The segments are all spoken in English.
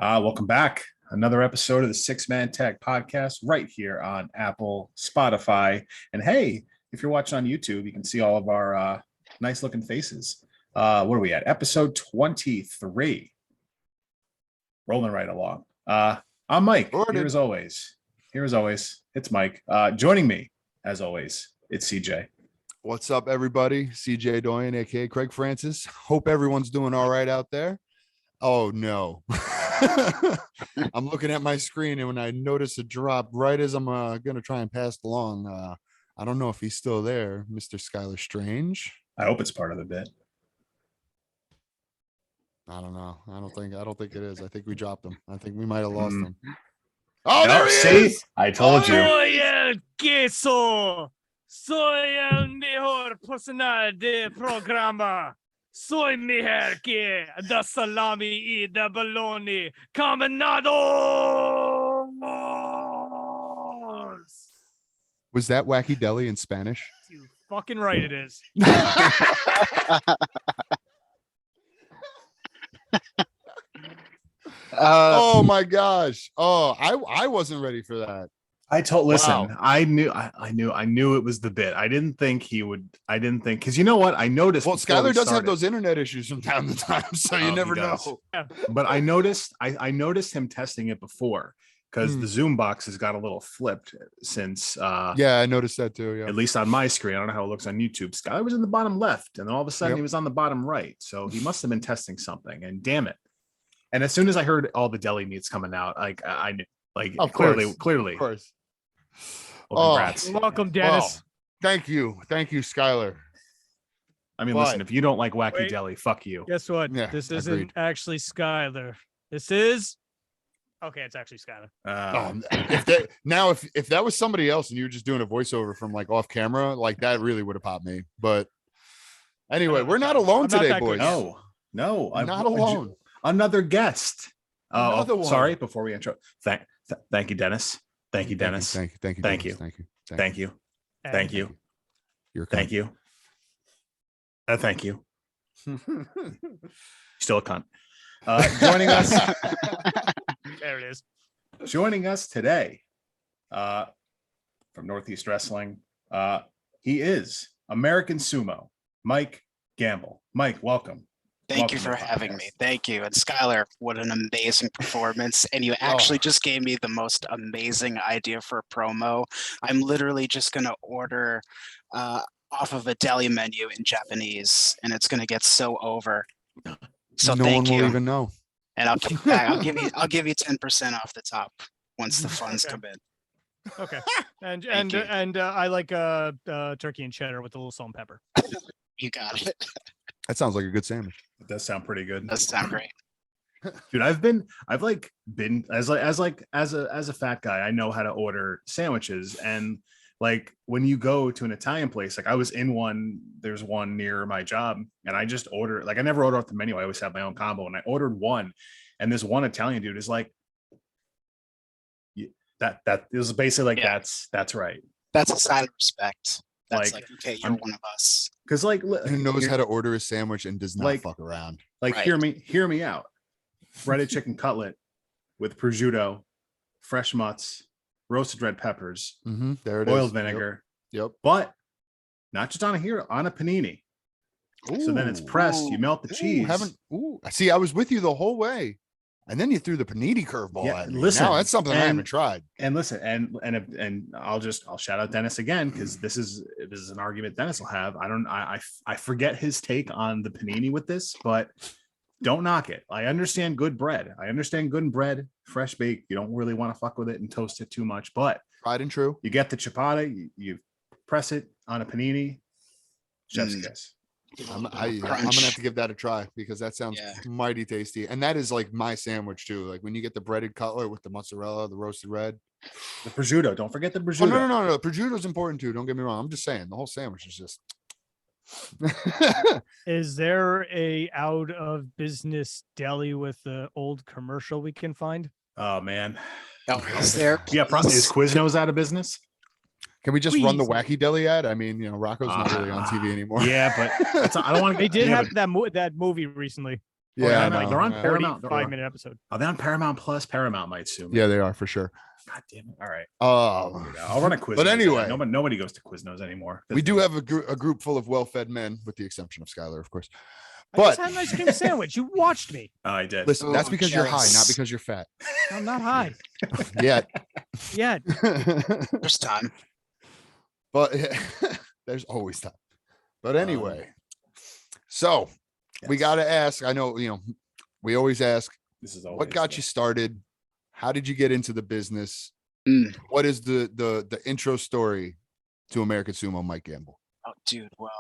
Welcome back. Another episode of the Six Man Tech Podcast right here on Apple, Spotify. And hey, if you're watching on YouTube, you can see all of our nice looking faces. What are we at? Episode 23. Rolling right along. I'm Mike. Here as always, it's Mike. Joining me, as always, it's CJ. What's up, everybody? CJ Doyen, aka Craig Francis. Hope everyone's doing all right out there. Oh no. I'm looking at my screen, and when I notice a drop right as I'm gonna try and pass it along, I don't know if he's still there, Mr. Skylar Strange. I hope it's part of the bit. I don't know. I don't think it is. I think we dropped him. I think we might have lost him. Oh, there he is! I told you. Soy el queso. Soy el mejor personal de programa. Soy mejor que the salami y the bologna combinados. Was that Wacky Deli in Spanish? You fucking right it is. Oh my gosh. Oh, I wasn't ready for that. Listen, Wow. I knew it was the bit. I didn't think because you know what? I noticed. Well, Skylar does have those internet issues from time to time, so you never know. But I noticed him testing it before because the Zoom box has got a little flipped since. Yeah, I noticed that too. Yeah. At least on my screen. I don't know how it looks on YouTube. Skylar was in the bottom left, and then all of a sudden he was on the bottom right. So he must have been testing something. And damn it! And as soon as I heard all the deli meats coming out, I knew, clearly. Of course. Well, congrats. Welcome, Dennis. Well, thank you, Skylar. I mean, listen, if you don't like Wacky Deli, fuck you. Guess what? Yeah, this isn't agreed. actually Skylar. This is okay. It's actually Skylar. If that was somebody else and you were just doing a voiceover from like off camera, like that really would have popped me. But anyway, we're not alone today, boys. No, I'm not alone. Another guest. Another sorry. Before we intro, thank you, Dennis. Thank you, Dennis. Thank you. Thank you. Thank you. Thank you. Thank you. Thank you. Still a cunt. Joining us. There it is. Joining us today from Northeast Wrestling. He is American Sumo, Mike Gamble. Mike, welcome. Thank you for having me. Thank you. And Skylar, what an amazing performance. And you actually just gave me the most amazing idea for a promo. I'm literally just going to order off of a deli menu in Japanese, and it's going to get so over. So no thank one you. will even know. And I'll give you back. I'll give you 10% off the top once the funds come in. Okay. And I like turkey and cheddar with a little salt and pepper. You got it. That sounds like a good sandwich. It does sound pretty good. That sounds great. Dude, I've been as a fat guy, I know how to order sandwiches. And like when you go to an Italian place, like I was in one, there's one near my job, and I just ordered, like I never order off the menu. I always have my own combo, and I ordered one, and this one Italian dude is like, that it was basically like, that's right. That's a sign of respect. That's like okay, you're one of us. Because like Who knows how to order a sandwich and does not fuck around. Like Right. hear me out. Breaded chicken cutlet with prosciutto, fresh mutts, roasted red peppers, There it boiled is. vinegar. Yep. But not just on a panini. So then it's pressed. You melt the cheese. See, I was with you the whole way. And then you threw the panini curveball at me. Listen, now, that's something I haven't tried. And listen, and I'll shout out Dennis again, because this is an argument Dennis will have. I forget his take on the panini with this, but don't knock it. I understand good bread. I understand good bread, fresh baked. You don't really want to fuck with it and toast it too much, but Tried and true. you get the ciabatta, you press it on a panini. Chef's kiss. I'm gonna have to give that a try because that sounds mighty tasty. And that is like my sandwich too. Like when you get the breaded cutlet with the mozzarella, the roasted red, the prosciutto. Don't forget the prosciutto. Oh, no. Prosciutto is important too. Don't get me wrong. I'm just saying the whole sandwich is just. Is there a out of business deli with the old commercial we can find? Oh man. Oh, is there? Yeah, probably is Quiznos out of business. Can we just run the Wacky Deli ad? I mean, Rocco's not really on TV anymore. Yeah, but I don't want to. They did have that movie recently. Yeah, no, no, they're on yeah. Paramount. 45-minute episode. Are they on Paramount Plus? Paramount might sue me. Yeah, they are for sure. God damn it. All right. Oh, I'll run a quiz. but anyway, nobody goes to Quiznos anymore. we do have a group full of well-fed men, with the exception of Skylar, of course. I But just had an ice cream sandwich. You watched me. Oh, I did. listen, that's Ooh, because you're high, not jealous. because you're fat. I'm not high Yet. yet. There's time. But there's always time. But anyway, so we got to ask. I know, we always ask, This is always what got you started? How did you get into the business? Mm. What is the intro story to American Sumo, Mike Gamble? Oh, dude. Well,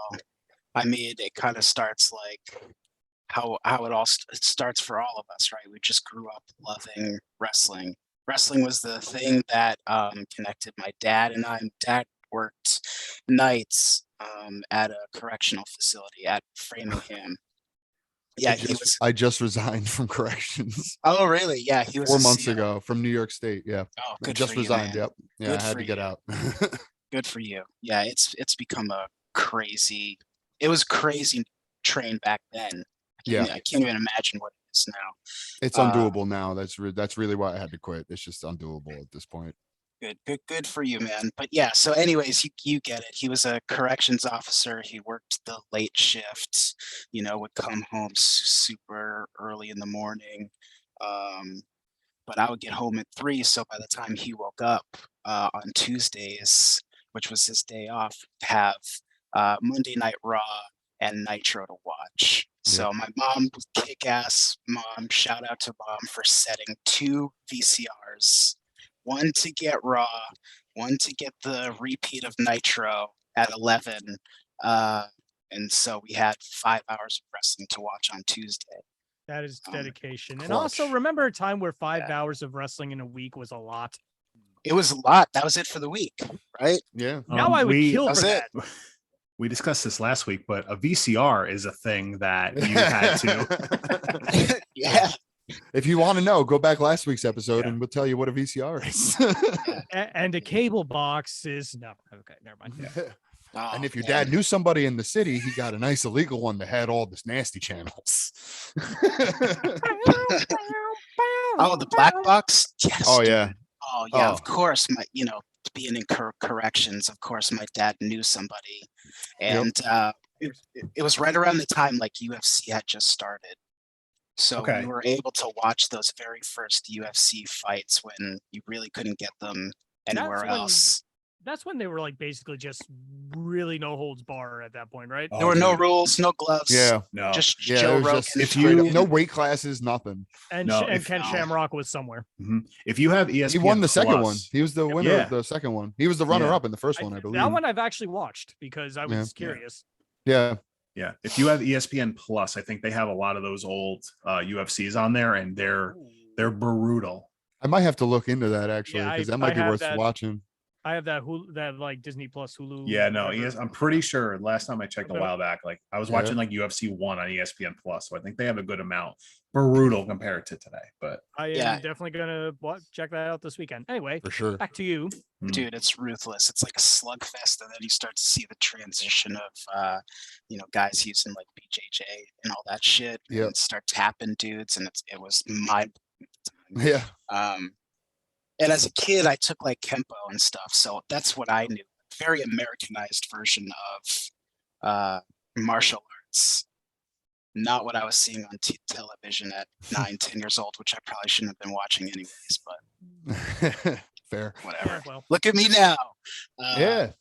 I mean, it kind of starts like how it all it starts for all of us, right? We just grew up loving wrestling. Wrestling was the thing that connected my dad and I. My dad worked nights at a correctional facility at Framingham. Yeah, I just resigned from corrections Oh, really? Yeah, he was 4 a months CO. ago from New York State. Yeah, Oh, I good just for resigned. you, man. Yep. Yeah, Good I had for to get you. out. Good for you. Yeah, it's become a crazy. It was crazy train back then. Yeah. I can't even imagine what it is now. It's undoable now. That's really why I had to quit. It's just undoable at this point. Good for you, man. But yeah, so anyways, you get it. He was a corrections officer. He worked the late shifts, would come home super early in the morning. But I would get home at 3, so by the time he woke up on Tuesdays, which was his day off, have Monday Night Raw and Nitro to watch. So my mom, kick-ass mom, shout out to mom for setting 2 VCRs. One to get Raw, one to get the repeat of Nitro at 11. And so we had 5 hours of wrestling to watch on Tuesday. That is dedication. And clutch. also remember a time where 5 hours of wrestling in a week was a lot. It was a lot. That was it for the week, right? Yeah. Now I would kill That for was that. We discussed this last week, but a VCR is a thing that you had to. Yeah. If you want to know, go back last week's episode and we'll tell you what a VCR is. And a cable box is no. Okay, never mind. Oh, And if your man. dad knew somebody in the city, he got a nice illegal one that had all this nasty channels. Oh, the black box? Yes. Oh, dude. yeah. Oh, yeah. Oh. Of course, being in corrections, of course, my dad knew somebody. And it was right around the time like UFC had just started. So Okay. we were able to watch those very first UFC fights when you really couldn't get them anywhere else. That's when they were like basically just really no holds bar at that point, right? There were no rules, no gloves. Yeah. No. Just Yeah, Joe it was Rogan. just if straight up, you- no weight classes, nothing. And, No, and if- Ken no. Shamrock was somewhere. If you have ESPN, He won the second one. Plus- He was the winner Yeah. of the second one. He was the runner up in the first one, I believe. That one I've actually watched because I was Yeah. curious. Yeah. Yeah, if you have ESPN Plus, I think they have a lot of those old UFCs on there, and they're brutal. I might have to look into that actually, Yeah, because I that might be have worth that. watching. I have that that like Disney Plus Hulu. Yeah, no, whatever. I'm pretty sure. Last time I checked a Okay. while back, like I was Yeah. watching like UFC 1 on ESPN Plus, so I think they have a good amount. Brutal compared to today, but I am Yeah. definitely gonna check that out this weekend. Anyway, For sure. back to you. Dude, it's ruthless. It's like a slugfest, and then you start to see the transition of guys using like BJJ and all that shit, Yep. and start tapping dudes, and it was mind. Yeah. And as a kid, I took like Kempo and stuff, so that's what I knew. Very Americanized version of martial arts. Not what I was seeing on television at 9, 10 years old, which I probably shouldn't have been watching anyways, but Fair. whatever. Yeah, well, Look at me now. Yeah.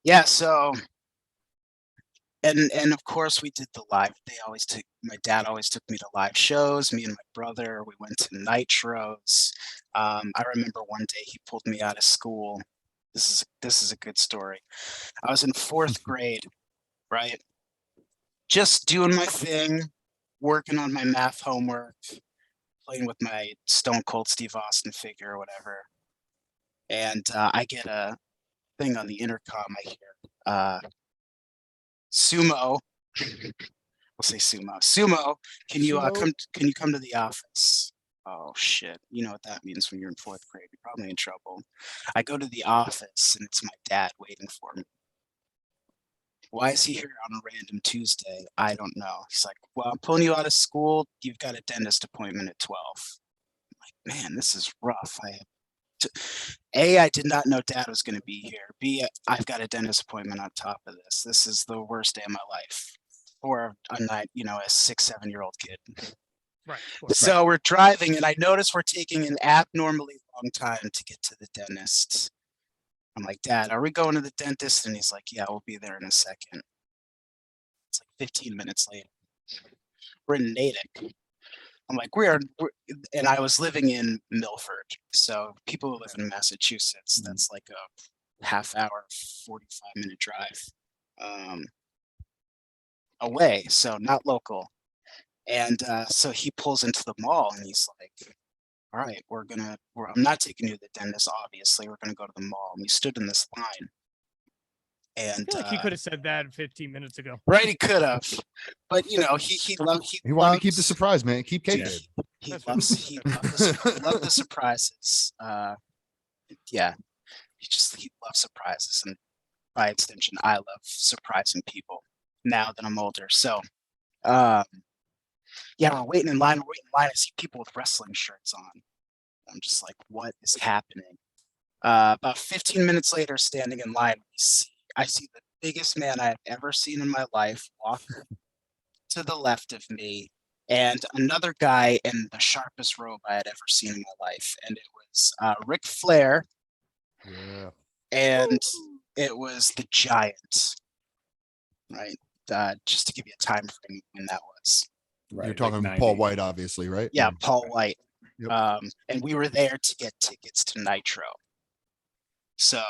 Yeah, so and of course we did the live. My dad always took me to live shows. Me and my brother, we went to Nitros. I remember one day he pulled me out of school. This is a good story. I was in 4th grade, right? Just doing my thing, working on my math homework, playing with my Stone Cold Steve Austin figure or whatever. And I get a thing on the intercom. I hear Sumo. We'll say Sumo. Sumo, can you Sumo? Can you come to the office? Oh shit! You know what that means when you're in 4th grade. You're probably in trouble. I go to the office and it's my dad waiting for me. Why is he here on a random Tuesday? I don't know. He's like, well, I'm pulling you out of school. You've got a dentist appointment at 12. I'm like, man, this is rough. I did not know Dad was going to be here. B, I've got a dentist appointment on top of this. This is the worst day of my life for a 6, 7-year-old kid. Right. Of course. So we're driving, and I notice we're taking an abnormally long time to get to the dentist. I'm like, Dad, are we going to the dentist? And he's like, yeah, we'll be there in a second. It's like 15 minutes later. We're in Natick. I'm like, and I was living in Milford. So people who live in Massachusetts, that's like a half hour, 45-minute drive away. So not local. And so he pulls into the mall and he's like, all right, I'm not taking you to the dentist, obviously. We're going to go to the mall. And we stood in this line. And I feel like he could have said that 15 minutes ago. Right, he could have. But, he wanted to keep the surprise, man. Keep kayfabe. He loved the surprises. Yeah, he loves surprises. And by extension, I love surprising people now that I'm older. So, yeah, we're waiting in line. I see people with wrestling shirts on. I'm just like, what is happening? About 15 minutes later, standing in line, I see the biggest man I've ever seen in my life walk to the left of me, and another guy in the sharpest robe I had ever seen in my life. And it was Ric Flair. Yeah. And it was the Giant. Right. Just to give you a time frame when that was. Right, you're talking like Paul White, obviously, right? Yeah, Paul White. Yep. And we were there to get tickets to Nitro. So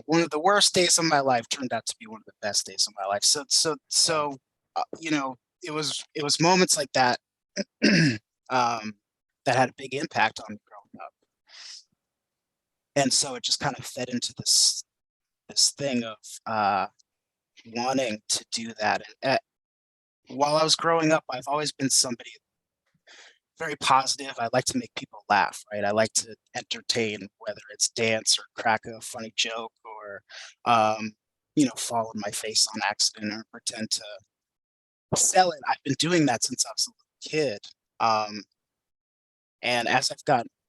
one of the worst days of my life turned out to be one of the best days of my life. So it was moments like that that had a big impact on me growing up. And so it just kind of fed into this thing of wanting to do that. And while I was growing up, I've always been somebody very positive. I like to make people laugh, right? I like to entertain, whether it's dance or crack a funny joke or, fall on my face on accident or pretend to sell it. I've been doing that since I was a little kid. And as I've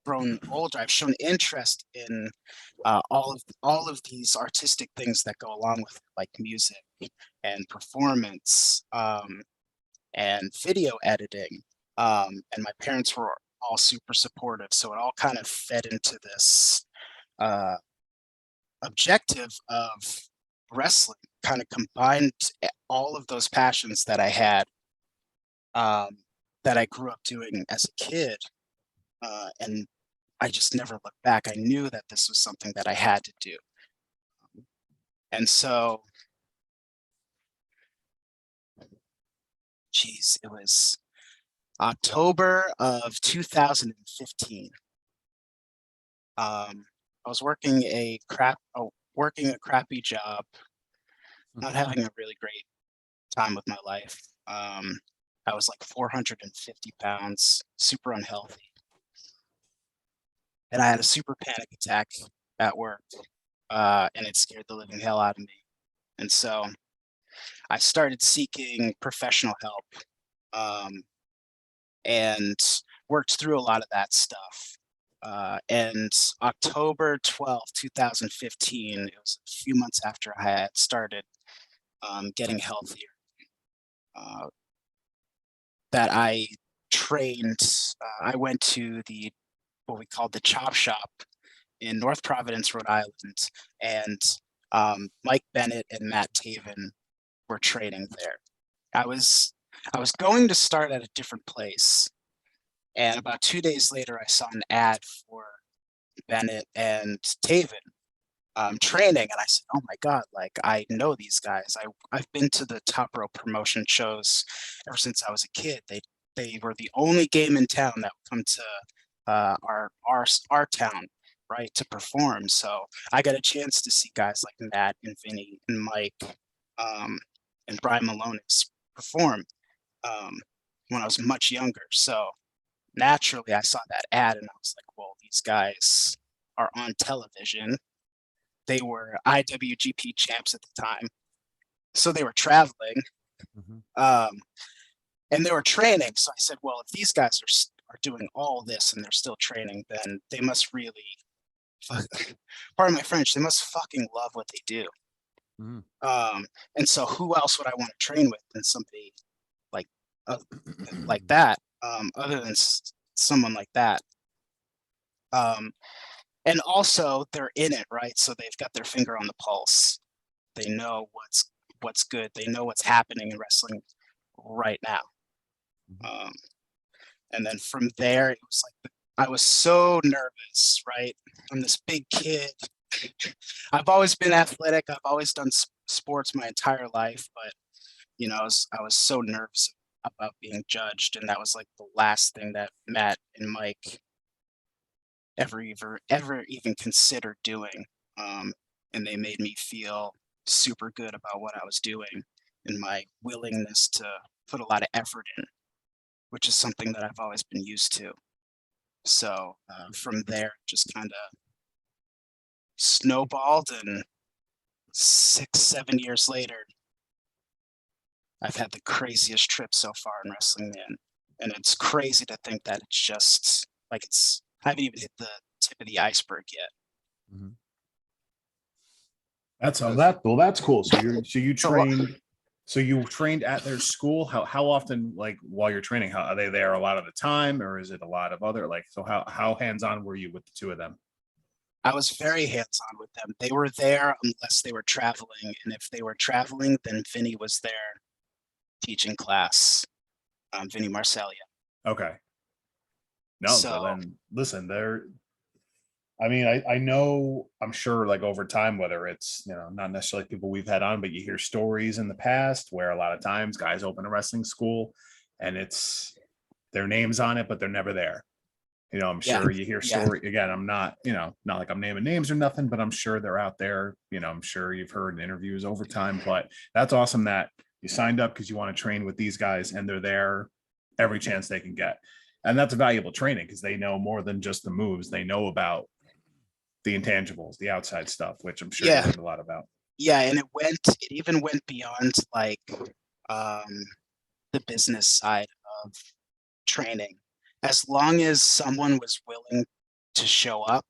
grown older, I've shown interest in all of these artistic things that go along with it, like music and performance and video editing. And my parents were all super supportive, so it all kind of fed into this objective of wrestling, kind of combined all of those passions that I had, that I grew up doing as a kid. And I just never looked back. I knew that this was something that I had to do. And so, it was October of 2015. I was working a crappy job, not having a really great time with my life. I was like 450 pounds, super unhealthy. And I had a super panic attack at work, and it scared the living hell out of me. And so I started seeking professional help, and worked through a lot of that stuff. And October 12th, 2015, it was a few months after I had started getting healthier, that I trained. I went to what we called the Chop Shop in North Providence, Rhode Island, and Mike Bennett and Matt Taven were training there. I was going to start at a different place, and about 2 days later, I saw an ad for Bennett and Taven training, and I said, "Oh my God! Like, I know these guys. I've been to the Top Rope promotion shows ever since I was a kid. They were the only game in town that would come to our town, right, to perform. So I got a chance to see guys like Matt and Vinny and Mike and Brian Malonis perform when I was much younger. So naturally, I saw that ad and I was like, well, these guys are on television. They were IWGP champs at the time. So they were traveling, Mhm. and they were training. So I said, well, if these guys are doing all this and they're still training, then they must really, pardon my French, they must fucking love what they do. Mhm. And so who else would I want to train with than somebody like like that, other than someone like that. And also they're in it, right? So they've got their finger on the pulse. They know what's good. They know what's happening in wrestling right now. And then from there, it was like I was so nervous, right? I'm this big kid. I've always been athletic. I've always done sports my entire life, but I was so nervous about being judged, and that was like the last thing that Matt and Mike ever even considered doing. And they made me feel super good about what I was doing and my willingness to put a lot of effort in, which is something that I've always been used to. So from there, just kind of snowballed, and 6-7 years later, I've had the craziest trip so far in wrestling, man. And it's crazy to think that it's just like I haven't even hit the tip of the iceberg yet. Mhm. That's Yes. that's cool. So you So, trained at their school. How often, like while you're training, how are they there a lot of the time, or is it a lot of other, like, so how hands-on were you with the two of them? I was very hands-on with them. They were there unless they were traveling, and if they were traveling, then Vinny was there teaching class, Vinny Marcellia. Okay. No, so So then listen, I mean, I know, I'm sure, like over time, whether it's, not necessarily people we've had on, but you hear stories in the past where a lot of times guys open a wrestling school and it's their names on it, but they're never there. I'm yeah, sure you hear yeah, story again. I'm not, not like I'm naming names or nothing, but I'm sure they're out there. I'm sure you've heard interviews over time, but that's awesome that you signed up because you want to train with these guys and they're there every chance they can get. And that's a valuable training because they know more than just the moves. They know about the intangibles, the outside stuff, which I'm sure you yeah, learned a lot about. yeah. And it even went beyond like the business side of training. As long as someone was willing to show up,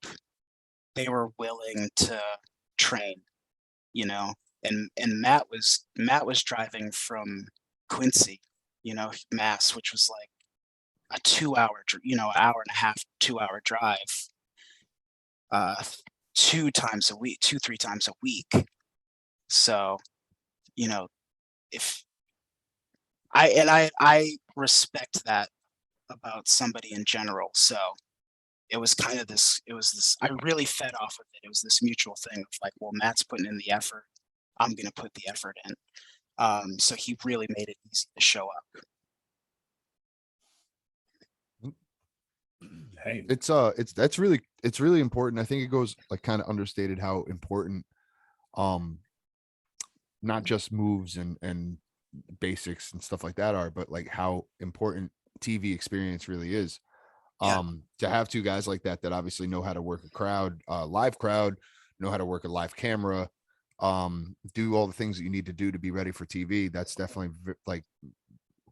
they were willing to train, you know. And Matt was driving from Quincy, Mass, which was like a 2 hour, hour and a half, 2 hour drive, uh, 2 times a week, 3 times a week. So, if I respect that about somebody in general. So it was kind of I really fed off of it. It was this mutual thing of like, well, Matt's putting in the effort. I'm going to put the effort in. So he really made it easy to show up. Hey, It's really important. I think it goes like kind of understated how important not just moves and basics and stuff like that are, but like how important TV experience really is. Yeah. To have two guys like that obviously know how to work a crowd, live crowd, know how to work a live camera, do all the things that you need to do to be ready for TV. That's definitely like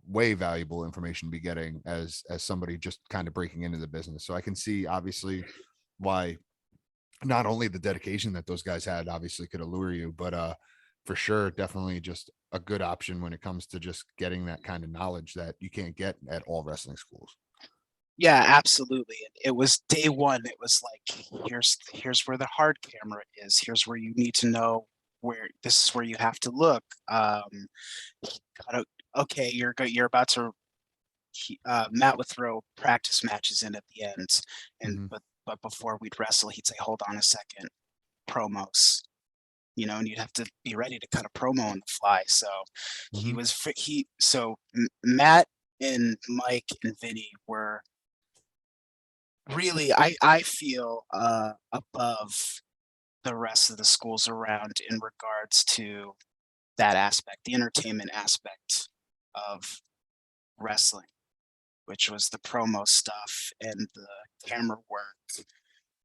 way valuable information to be getting as somebody just kind of breaking into the business. So I can see obviously why not only the dedication that those guys had obviously could allure you, but for sure, definitely just a good option when it comes to just getting that kind of knowledge that you can't get at all wrestling schools. Yeah, absolutely. It was day one. It was like, here's where the hard camera is. Here's where you need to know where this is where you have to look. Okay, you're about to. Matt would throw practice matches in at the end, and Mhm. but before we'd wrestle, he'd say, "Hold on a second, promos." And you'd have to be ready to cut a promo on the fly. So Mhm. Matt and Mike and Vinny were really, I feel, above the rest of the schools around in regards to that aspect, the entertainment aspect of wrestling, which was the promo stuff and the camera work,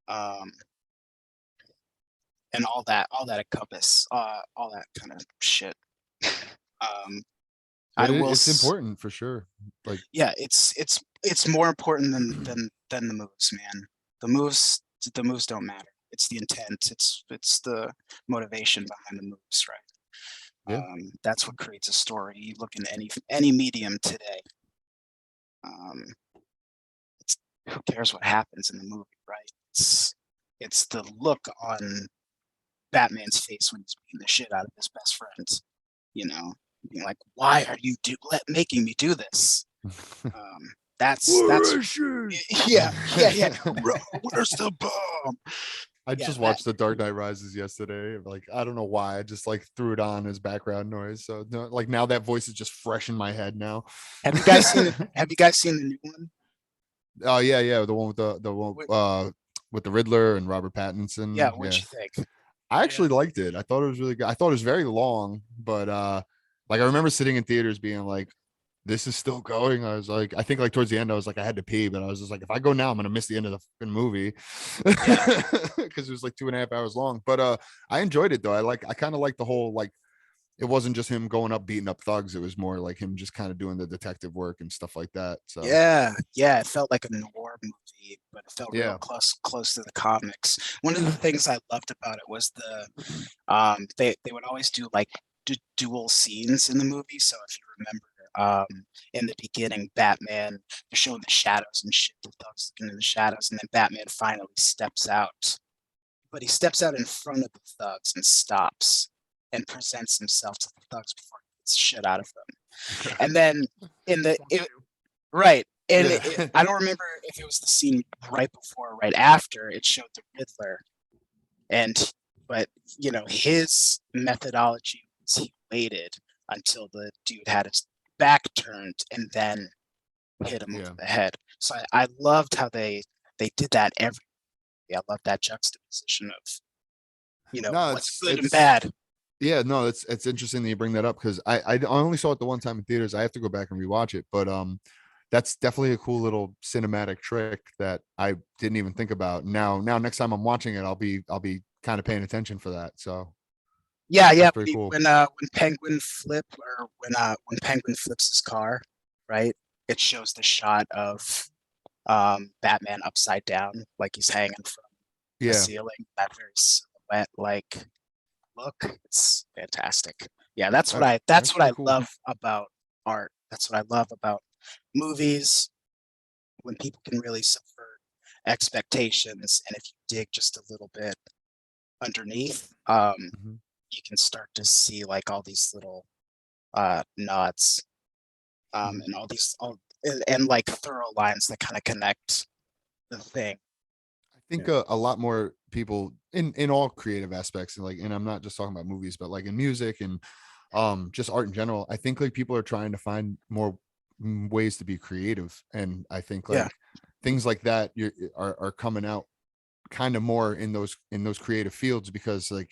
um, and all that encompass, all that kind of shit. But I will. it's important for sure. Like, Yeah, it's more important than the moves, man. The moves don't matter. It's the intent. It's the motivation behind the moves, right? Yeah. That's what creates a story. You look in any medium today. It's, who cares what happens in the movie, right? It's the look on Batman's face when he's beating the shit out of his best friend. You know, being like, "Why are you making me do this?" That's yeah. Where's the bomb? I Yeah, just that watched The Dark Knight Rises yesterday. Like, I don't know why. I just like threw it on as background noise. So no, like now that voice is just fresh in my head now. have you guys seen have you guys seen the new one? Oh yeah, the one with the one with the Riddler and Robert Pattinson. Yeah, what'd you think? I actually liked it. I thought it was really good. I thought it was very long, but like I remember sitting in theaters being like, this is still going. I was like, I think like towards the end, I was like, I had to pee, but I was just like, if I go now, I'm gonna miss the end of the fucking movie. Because it was like 2.5 hours long. But I enjoyed it though. I kind of like the whole like it wasn't just him going up beating up thugs. It was more like him just kind of doing the detective work and stuff like that. So Yeah, it felt like a noir movie, but it felt real yeah. close to the comics. One of the things I loved about it was they would always do like dual scenes in the movie. So if you remember, in the beginning, Batman, they're showing the shadows and shit, the thugs looking in the shadows, and then Batman finally steps out. But he steps out in front of the thugs and stops and presents himself to the thugs before he gets shit out of them. And then right. And Yeah. I don't remember if it was the scene right before or right after it showed the Riddler. But his methodology was he waited until the dude had his back turned and then hit him over the head. So I loved how they did that I love that juxtaposition of what's good and bad. Yeah, no, it's interesting that you bring that up because I only saw it the one time in theaters. I have to go back and rewatch it, but that's definitely a cool little cinematic trick that I didn't even think about. Now next time I'm watching it, I'll be kind of paying attention for that. So yeah, pretty cool. When Penguin flips his car, right? It shows the shot of Batman upside down, like he's hanging from the ceiling. That very silhouette like look, it's fantastic. Yeah, that's what I love about art. That's what I love about movies, when people can really subvert expectations, and if you dig just a little bit underneath, you can start to see like all these little nods, and and like thorough lines that kind of connect the thing. I think a lot more people in all creative aspects, and I'm not just talking about movies, but like in music and just art in general. I think like people are trying to find more ways to be creative, and I think like things like that are coming out kind of more in those creative fields because like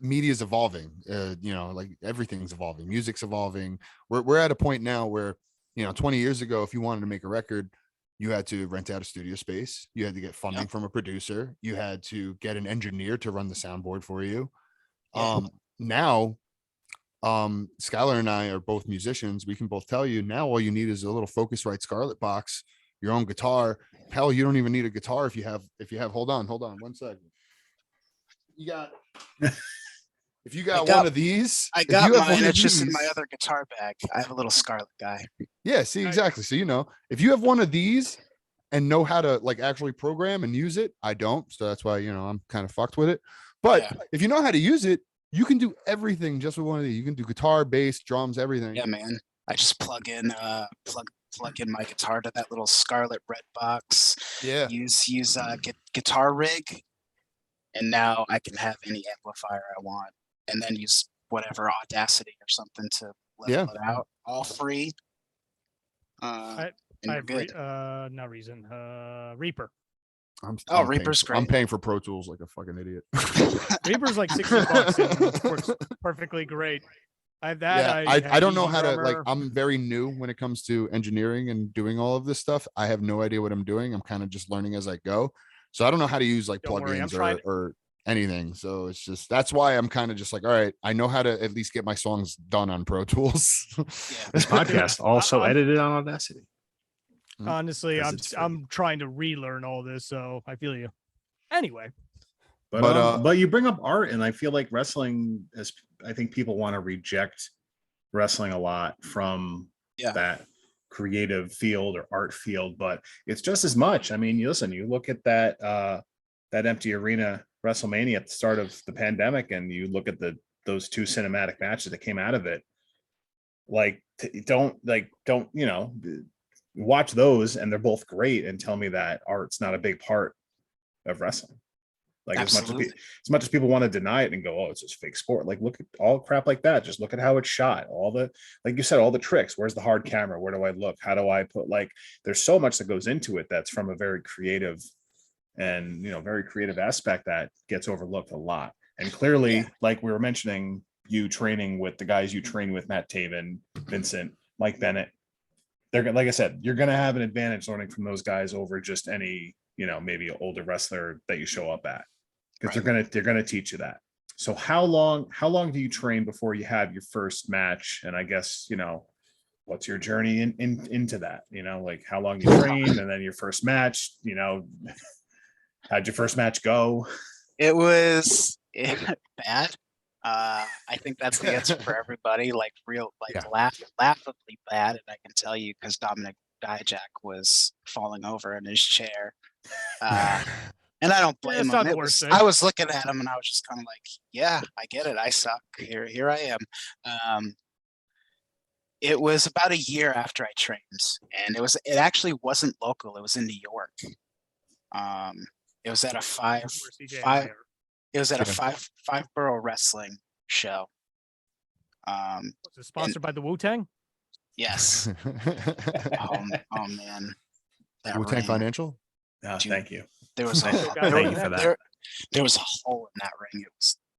media is evolving. Like everything's evolving, music's evolving. We're at a point now where 20 years ago, if you wanted to make a record, you had to rent out a studio space, you had to get funding from a producer, you had to get an engineer to run the soundboard for you. Now Skylar and I are both musicians. We can both tell you now all you need is a little Focusrite Scarlett box, your own guitar. Hell, you don't even need a guitar if you have hold on 1 second. You got if you got one of these, I got mine. It's just in my other guitar bag. I have a little Scarlett guy. Yeah, see, exactly. So if you have one of these and know how to like actually program and use it, I don't. So that's why I'm kind of fucked with it. But if you know how to use it, you can do everything just with one of these. You can do guitar, bass, drums, everything. Yeah, man. I just plug in my guitar to that little Scarlett red box. Yeah. Use Guitar Rig, and now I can have any amplifier I want, and then use whatever Audacity or something to level it out, all free. Reaper. Reaper's great. I'm paying for Pro Tools like a fucking idiot. Reaper's like $60 and works perfectly great. I have that. Yeah, I don't know how to like. I'm very new when it comes to engineering and doing all of this stuff. I have no idea what I'm doing. I'm kind of just learning as I go. So I don't know how to use like plugins or anything. So it's just, that's why I'm kind of just like, all right, I know how to at least get my songs done on Pro Tools. This podcast also edited on Audacity. Honestly, Because it's free. I'm trying to relearn all this, so I feel you. Anyway, but you bring up art, and I feel like wrestling is. I think people want to reject wrestling a lot from that creative field or art field, but it's just as much. I mean, you look at that empty arena WrestleMania at the start of the pandemic, and you look at those two cinematic matches that came out of it. Like, don't watch those, and they're both great, and tell me that art's not a big part of wrestling. Like, as much as people want to deny it and go, oh, it's just fake sport. Like, look at all crap like that. Just look at how it's shot. All the, like you said, all the tricks. Where's the hard camera? Where do I look? How do I put, like, there's so much that goes into it that's from a very creative and, very creative aspect that gets overlooked a lot. And clearly, like we were mentioning, you training with the guys you train with, Matt Taven, Vincent, Mike Bennett, they're, like I said, you're going to have an advantage learning from those guys over just any, maybe an older wrestler that you show up at. Because they're gonna teach you that. So how long do you train before you have your first match? And I guess what's your journey into that? Like, how long you train, and then your first match. How'd your first match go? It was bad. I think that's the answer for everybody. Like, laughably bad, and I can tell you because Dominic Dijak was falling over in his chair. And I don't blame him. I was looking at him and I was just kind of like, yeah, I get it. I suck. Here I am. It was about a year after I trained, and it actually wasn't local. It was in New York. It was at a five borough wrestling show. Was it sponsored by the Wu-Tang? Yes. oh man. Wu-Tang Financial? Dude, thank you. There was thank you for that. There was a hole in that ring.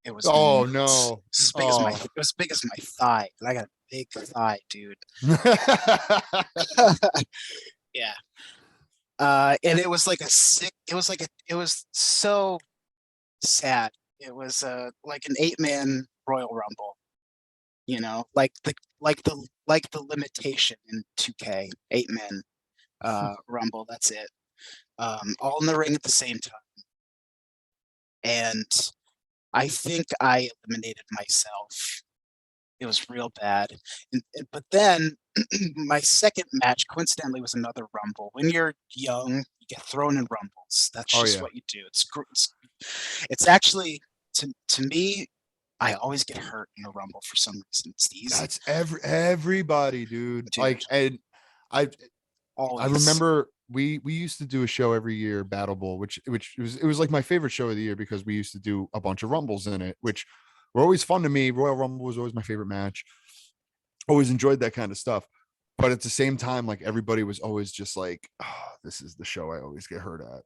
It was oh nuts. no. It was big as my thigh. And I got a big thigh, dude. Yeah. And it was like it was so sad. It was like an 8-man Royal Rumble. Like the limitation in 2K, 8-man Rumble, that's it. All in the ring at the same time. And I think I eliminated myself. It was real bad. But then my second match, coincidentally, was another Rumble. When you're young, you get thrown in Rumbles. That's just what you do. It's actually, to me, I always get hurt in a Rumble for some reason. It's easy. That's everybody, dude. Like, and I remember we used to do a show every year, Battle Bowl, which was like my favorite show of the year because we used to do a bunch of Rumbles in it, which were always fun to me. Royal Rumble was always my favorite match. Always enjoyed that kind of stuff. But at the same time, like, everybody was always just like, oh, this is the show I always get hurt at.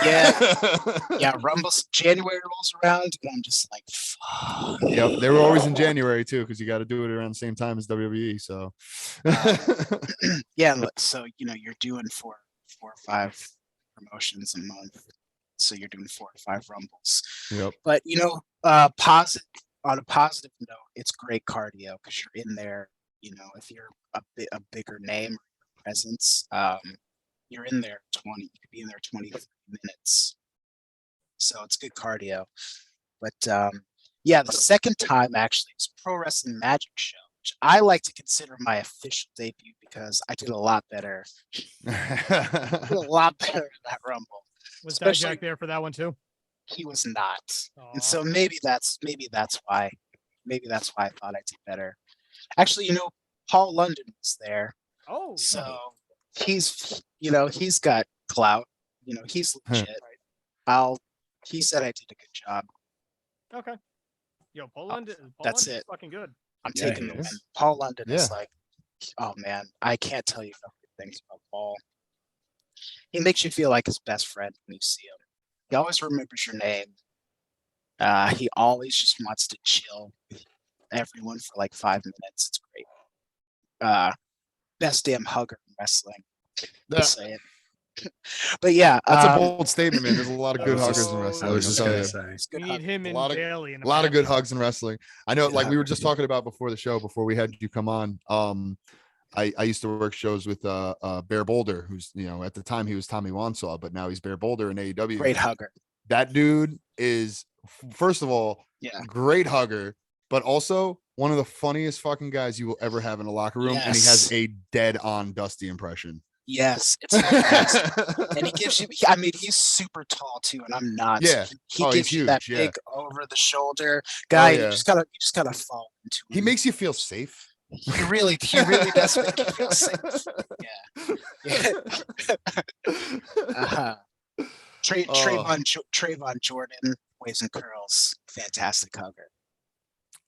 Yeah. Rumbles, January rolls around, and I'm just like, fuck. Yep, they were always in January too, because you got to do it around the same time as WWE. So, yeah. So you're doing 4 or 5 promotions a month, so you're doing 4 or 5 Rumbles. Yep. But on a positive note, it's great cardio because you're in there. If you're a bigger name or presence, you're in there 20. You could be in there 20 minutes. So it's good cardio. But the second time actually was Pro Wrestling Magic Show, which I like to consider my official debut because I did a lot better. I did a lot better in that Rumble. Was Dijak there for that one too? He was not. Aww. And so maybe that's why. Maybe that's why I thought I did better. Actually, Paul London was there. Oh, so he's got clout. He's legit. He said I did a good job. Okay. Yo, Paul London. That's it. Fucking good. I'm taking the win. Paul London is like, oh man, I can't tell you enough good things about Paul. He makes you feel like his best friend when you see him. He always remembers your name. He always just wants to chill with everyone for like 5 minutes. It's great. Best damn hugger in wrestling. Say it. But yeah, That's a bold statement, man. There's a lot of I good was huggers just- in I wrestling. was I'll just tell gonna you. say. it's good We need hug. him A and lot of- Bailey in A lot of good match. hugs in wrestling. I know, Good like we were huggers. just talking about before the show, before we had you come on. I used to work shows with Bear Boulder, who's at the time he was Tommy Wansaw, but now he's Bear Boulder in AEW. Great hugger. That dude is, first of all, Yeah. great hugger, but also one of the funniest fucking guys you will ever have in a locker room. And he has Yes. a dead on Dusty impression. Yes, it's fantastic. And he gives you, I mean, he's super tall too, and I'm not. So Yeah. he Oh, he's gives you that huge, yeah. big over the shoulder guy. yeah. You just gotta fall into him. He makes you feel safe. He really does make you feel safe. Yeah. Uh-huh. Trayvon Jordan, waves and curls, fantastic hugger.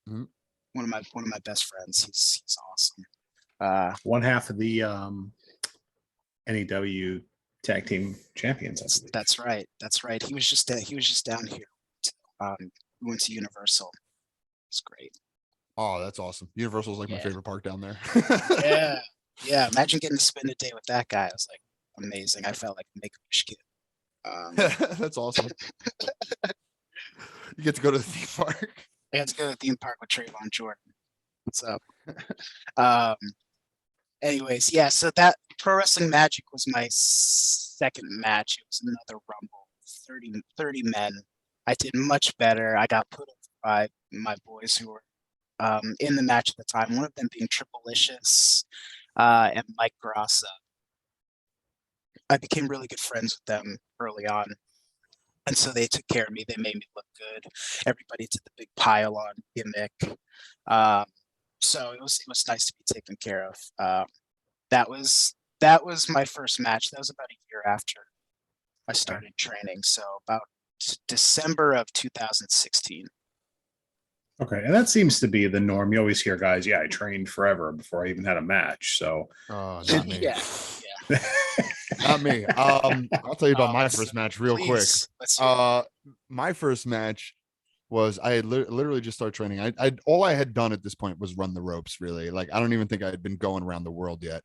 Mhm. One of my best friends. He's awesome. One half of the NEW tag team champions. I believe. That's right. That's right. He was just down here. We went to Universal. It's great. Oh, that's awesome. Universal's like my Yeah. favorite park down there. Yeah. Yeah. Imagine getting to spend a day with that guy. It was like amazing. I felt like a Make-A-Wish kid. That's awesome. You get to go to the theme park. I had to go to the theme park with Trayvon Jordan. So, anyways, yeah. So that Pro Wrestling Magic was my second match. It was another Rumble, 30 men. I did much better. I got put over by my boys who were in the match at the time. One of them being Triplicious and Mike Grassa. I became really good friends with them early on. And so they took care of me. They made me look good. Everybody did the big pile on gimmick. So it was nice to be taken care of. That was my first match. That was about a year after I started training. So about December of 2016. Okay, and that seems to be the norm. You always hear guys, "Yeah, I trained forever before I even had a match." So, Oh, not me. Yeah. Not me. I'll tell you about my first match real quick. Please, let's hear it. My first match was I had literally just started training. I all I had done at this point was run the ropes. Really, like I don't even think I had been going around the world yet.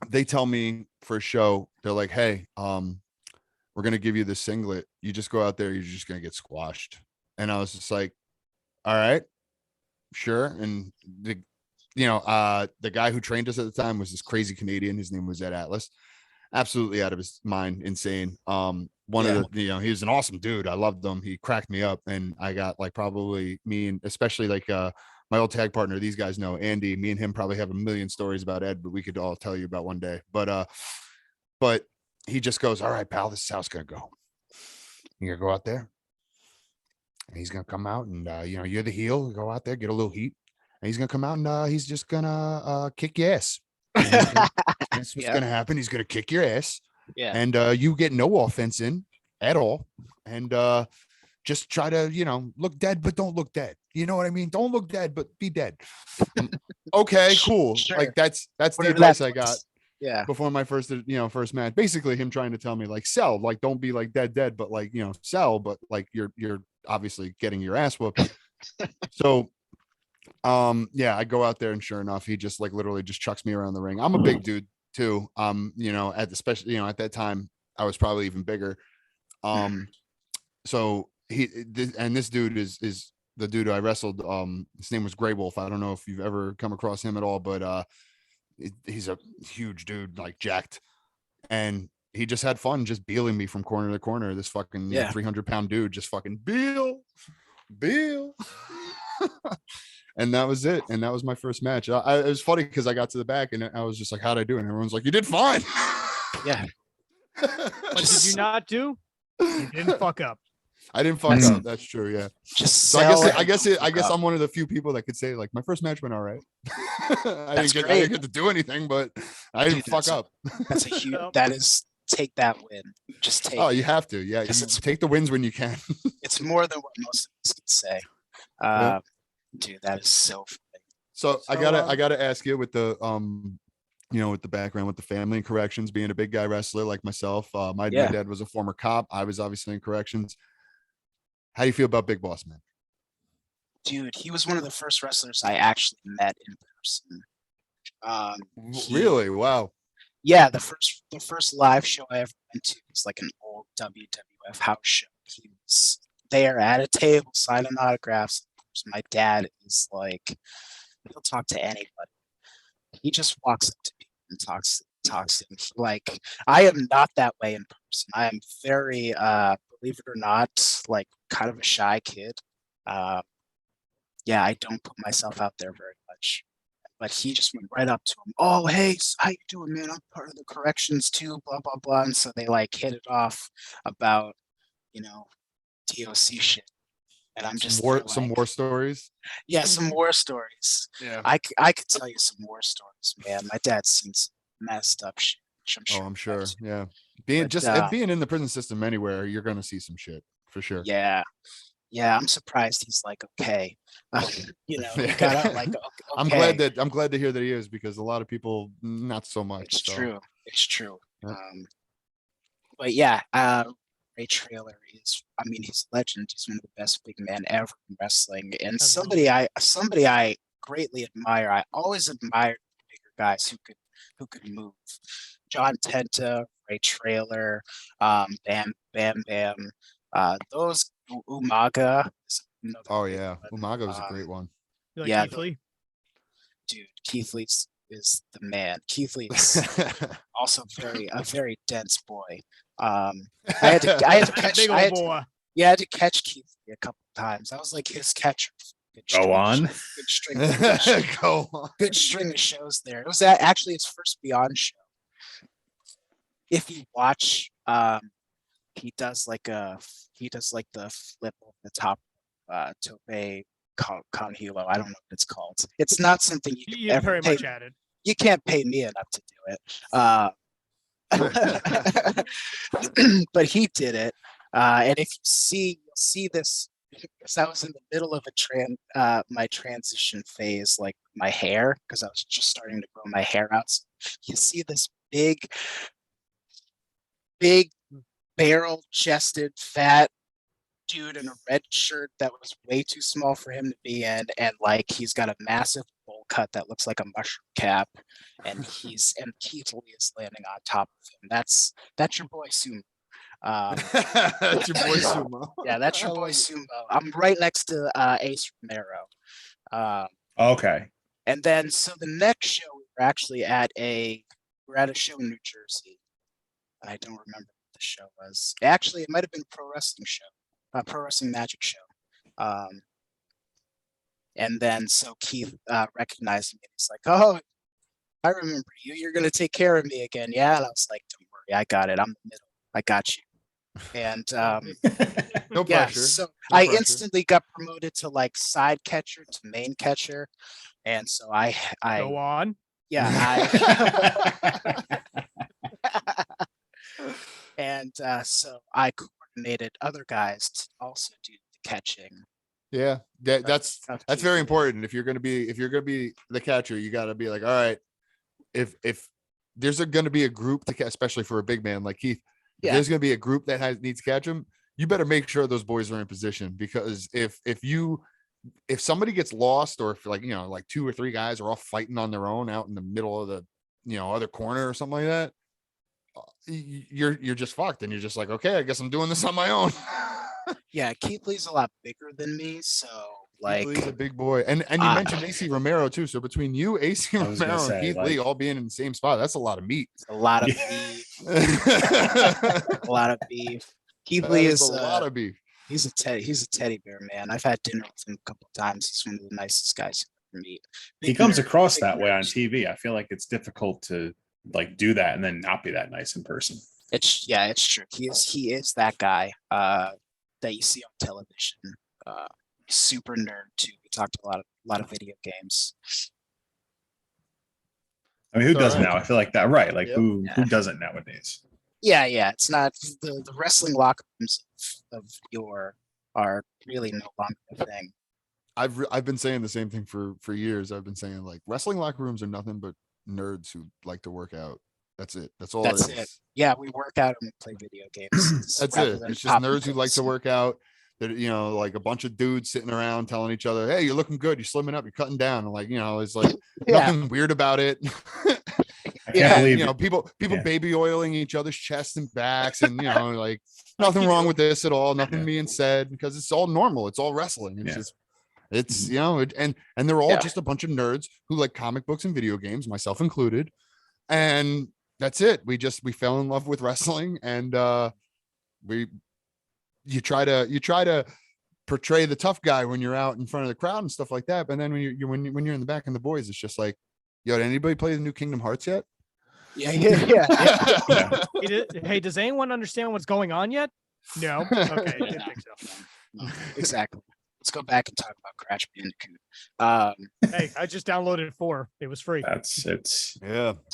They tell me for a show, they're like, "Hey, we're gonna give you this singlet. You just go out there. You're just gonna get squashed." And I was just like, "All right, sure." And the guy who trained us at the time was this crazy Canadian. His name was Ed Atlas. Absolutely out of his mind, insane. One of the, he was an awesome dude. I loved him. He cracked me up, and I got like probably me and especially like my old tag partner. These guys know Andy. Me and him probably have a million stories about Ed, but we could all tell you about one day. But he just goes, "All right, pal, this is how it's gonna go. You're gonna go out there, and he's gonna come out, and you're the heel. Go out there, get a little heat." And he's gonna come out and he's just gonna kick your ass. That's what's gonna happen. He's gonna kick your ass. Yeah. And you get no offense in at all. And just try to, look dead, but don't look dead. You know what I mean? Don't look dead, but be dead. Okay, cool. Sure. Like that's the Whatever advice that I got Yeah. before my first match. Basically him trying to tell me like sell, like don't be like dead, but like sell, but like you're obviously getting your ass whooped. So I go out there and sure enough, he just like literally just chucks me around the ring. I'm a big dude too. Especially at that time I was probably even bigger. So this dude is the dude I wrestled. His name was Grey Wolf. I don't know if you've ever come across him at all, but he's a huge dude, like jacked, and he just had fun just beeling me from corner to corner. This fucking 300-pound dude just fucking Bill. And that was it. And that was my first match. It was funny because I got to the back and I was just like, "How'd I do?" And everyone's like, "You did fine." Yeah. What did you not do? You didn't fuck up. I didn't fuck up. That's true. Yeah. Just So sell I guess up. I'm one of the few people that could say like my first match went all right. I That's didn't great. get to do anything, but I didn't Dude, fuck up. That's a huge. That is take that win. Just take. Oh, it. you have to. Yeah, Yes, you it's- take the wins when you can. It's more than what most of us could say. Dude, that is so funny. So I gotta ask you with the with the background with the family and corrections, being a big guy wrestler like myself. My dad was a former cop. I was obviously in corrections. How do you feel about Big Boss Man? Dude, he was one of the first wrestlers I actually met in person. Really? Wow. Yeah, the first live show I ever went to was like an old WWF house show. He was there at a table signing autographs. Of course, my dad is like, he'll talk to anybody. He just walks up to people and talks to them. Like, I am not that way in person. I am very believe it or not, like kind of a shy kid. Uh, yeah, I don't put myself out there very much. But he just went right up to him. Oh, hey, how you doing, man? I'm part of the corrections too, blah blah blah. And so they like hit it off about, you know, DOC shit. And I'm just there Some like, war stories. yeah, some war stories. Yeah. I could tell you some war stories, man. My dad's seen some messed up shit, which I'm Oh, sure. I'm you sure. have too. Yeah. But Being in the prison system anywhere, you're gonna see some shit for sure. yeah, yeah, I'm surprised he's like okay. He got out like okay. I'm glad to hear that he is, because a lot of people not so much. It's So true. It's true. Yeah. But yeah, Ray Trailer is, I mean, he's a legend. He's one of the best big men ever in wrestling, and somebody I greatly admire. I always admired bigger guys who could move. John Tenta, Ray Trailer, Bam Bam Bam, those Umaga. Is another oh big yeah, one. Umaga was a great one. You like Yeah, Keith Lee? Dude, Keith Lee is the man. Keith Lee is also a very dense boy. I had to catch Big old boy. I had to catch Keith Lee a couple times. I was like his catcher. Go on. Good string. Good, Go on. good string of shows there. It was actually his first Beyond show. If you watch, he does like the flip of the top tope con hilo. I don't know what it's called. It's not something you can You ever very pay. much added. You can't pay me enough to do it. But he did it. And if you'll see this, because I was in the middle of my transition phase, like my hair, because I was just starting to grow my hair out. So you see this big barrel-chested, fat dude in a red shirt that was way too small for him to be in, and like he's got a massive bowl cut that looks like a mushroom cap, and Keith Lee is landing on top of him. That's your boy Sumo. That's your boy Sumo. Yeah, that's your boy Sumo. I'm right next to Ace Romero. Okay. And then so the next show we're at a show in New Jersey. I don't remember what the show was. Actually, it might have been Pro Wrestling Magic show. And then so Keith recognized me. He's like, "Oh, I remember you. You're gonna take care of me again, yeah?" And I was like, "Don't worry, I got it. I'm the middle. I got you." And No yeah, pressure. so No I pressure. instantly got promoted to like side catcher to main catcher, and so I Go on. yeah and so I coordinated other guys to also do the catching. Yeah, that's Keith very Lee. important. If you're gonna be the catcher, you gotta be like, all right, if there's gonna be a group to catch, especially for a big man like Keith, if Yeah. there's gonna be a group that needs to catch him, you better make sure those boys are in position, because if somebody gets lost, or if like like 2 or 3 guys are all fighting on their own out in the middle of the other corner or something like that, you're just fucked, and you're just like, okay, I guess I'm doing this on my own. Yeah, Keith Lee's a lot bigger than me, so like Keith Lee's a big boy, and you mentioned AC Romero too. So between you, AC I was gonna Romero, and say, Keith Lee all being in the same spot, that's a lot of meat. a lot of Yeah. beef. A lot of beef. Keith Lee That is is a lot of beef. he's a teddy bear, man. I've had dinner with him a couple of times. He's one of the nicest guys you ever meet. He comes Big across big that way on nerds. TV. I feel like it's difficult to like do that and then not be that nice in person. It's true. He is that guy that you see on television. Super nerd too. We talked a lot of video games. I mean, who It's doesn't all right. now? I feel like that, right? Like Yep. who doesn't nowadays? Yeah, it's not the wrestling locker rooms of yore are really no longer a thing. I've been saying the same thing for years. I've been saying, like, wrestling locker rooms are nothing but nerds who like to work out. That's it. That's all. That's it it. is. Yeah, we work out and we play video games. That's rather it. than It's just pop nerds who like to pills. work out. That like a bunch of dudes sitting around telling each other, "Hey, you're looking good. You're slimming up. You're cutting down." And like it's like Yeah. nothing weird about it. I can't believe you know, it. people Yeah. baby oiling each other's chests and backs, and you know, like nothing wrong with this at all, nothing being said, because it's all normal. It's all wrestling. It's just, it's, you know, and they're all just a bunch of nerds who like comic books and video games, myself included. And that's it. We fell in love with wrestling, and you try to portray the tough guy when you're out in front of the crowd and stuff like that. But then when you're in the back and the boys, it's just like, yo, did anybody play the new Kingdom Hearts yet? Yeah. Hey, does anyone understand what's going on yet? No. Okay, I didn't think so. No, exactly. Let's go back and talk about Crash Bandicoot. Hey, I just downloaded 4. It was free. It's It's a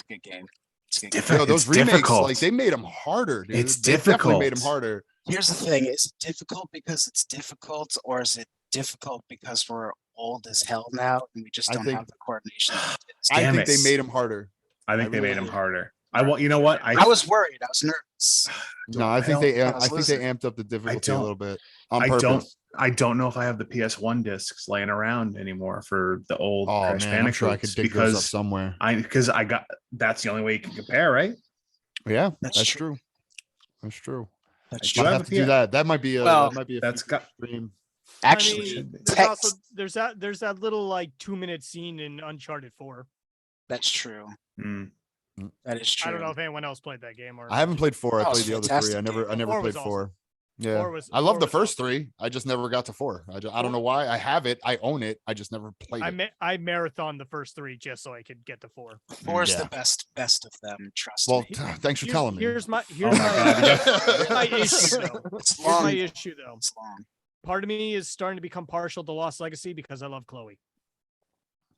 good game. It's a good game. difficult. Yo, those It's remakes, difficult. like they made them harder. Dude. It's They definitely made them difficult. harder. Here's the thing: is it difficult because it's difficult, or is it difficult because we're old as hell now and we just I don't think- have the coordination? I Damn think it. they made them harder. I think I they really made him did. harder. You know what? I was worried. I was nervous. No, I I think don't- I was they listening. amped up the difficulty a don't- little bit on I purpose. don't know if I have the PS1 discs laying around anymore for the old Oh Crash man, I'm sure I could Bandicoots dig those up because somewhere. I got that's the only way you can compare, right? Yeah, That's that's true. true. That's true. That's Do you Might have have a to do PS that. That might be a Well, that's future got- stream. Actually, I mean, text- there's that little like 2-minute scene in Uncharted 4. that's true. Mm. That is true. I don't know if anyone else played that game or I haven't played 4. I Oh, it's played the other 3. fantastic I never game. 4 played was 4. Yeah. 4 was- I love 4 the was first awesome. 3. I just never got to 4. I don't know why. I have it. I own it. I just never played it. I marathoned the first 3 just so I could get to 4. 4 is Yeah. the best of them. Trust Well, me. thanks for telling me. Here's my Oh my God, my issue though. It's Here's my long. issue though. It's long. Part of me is starting to become partial to Lost Legacy because I love Chloe.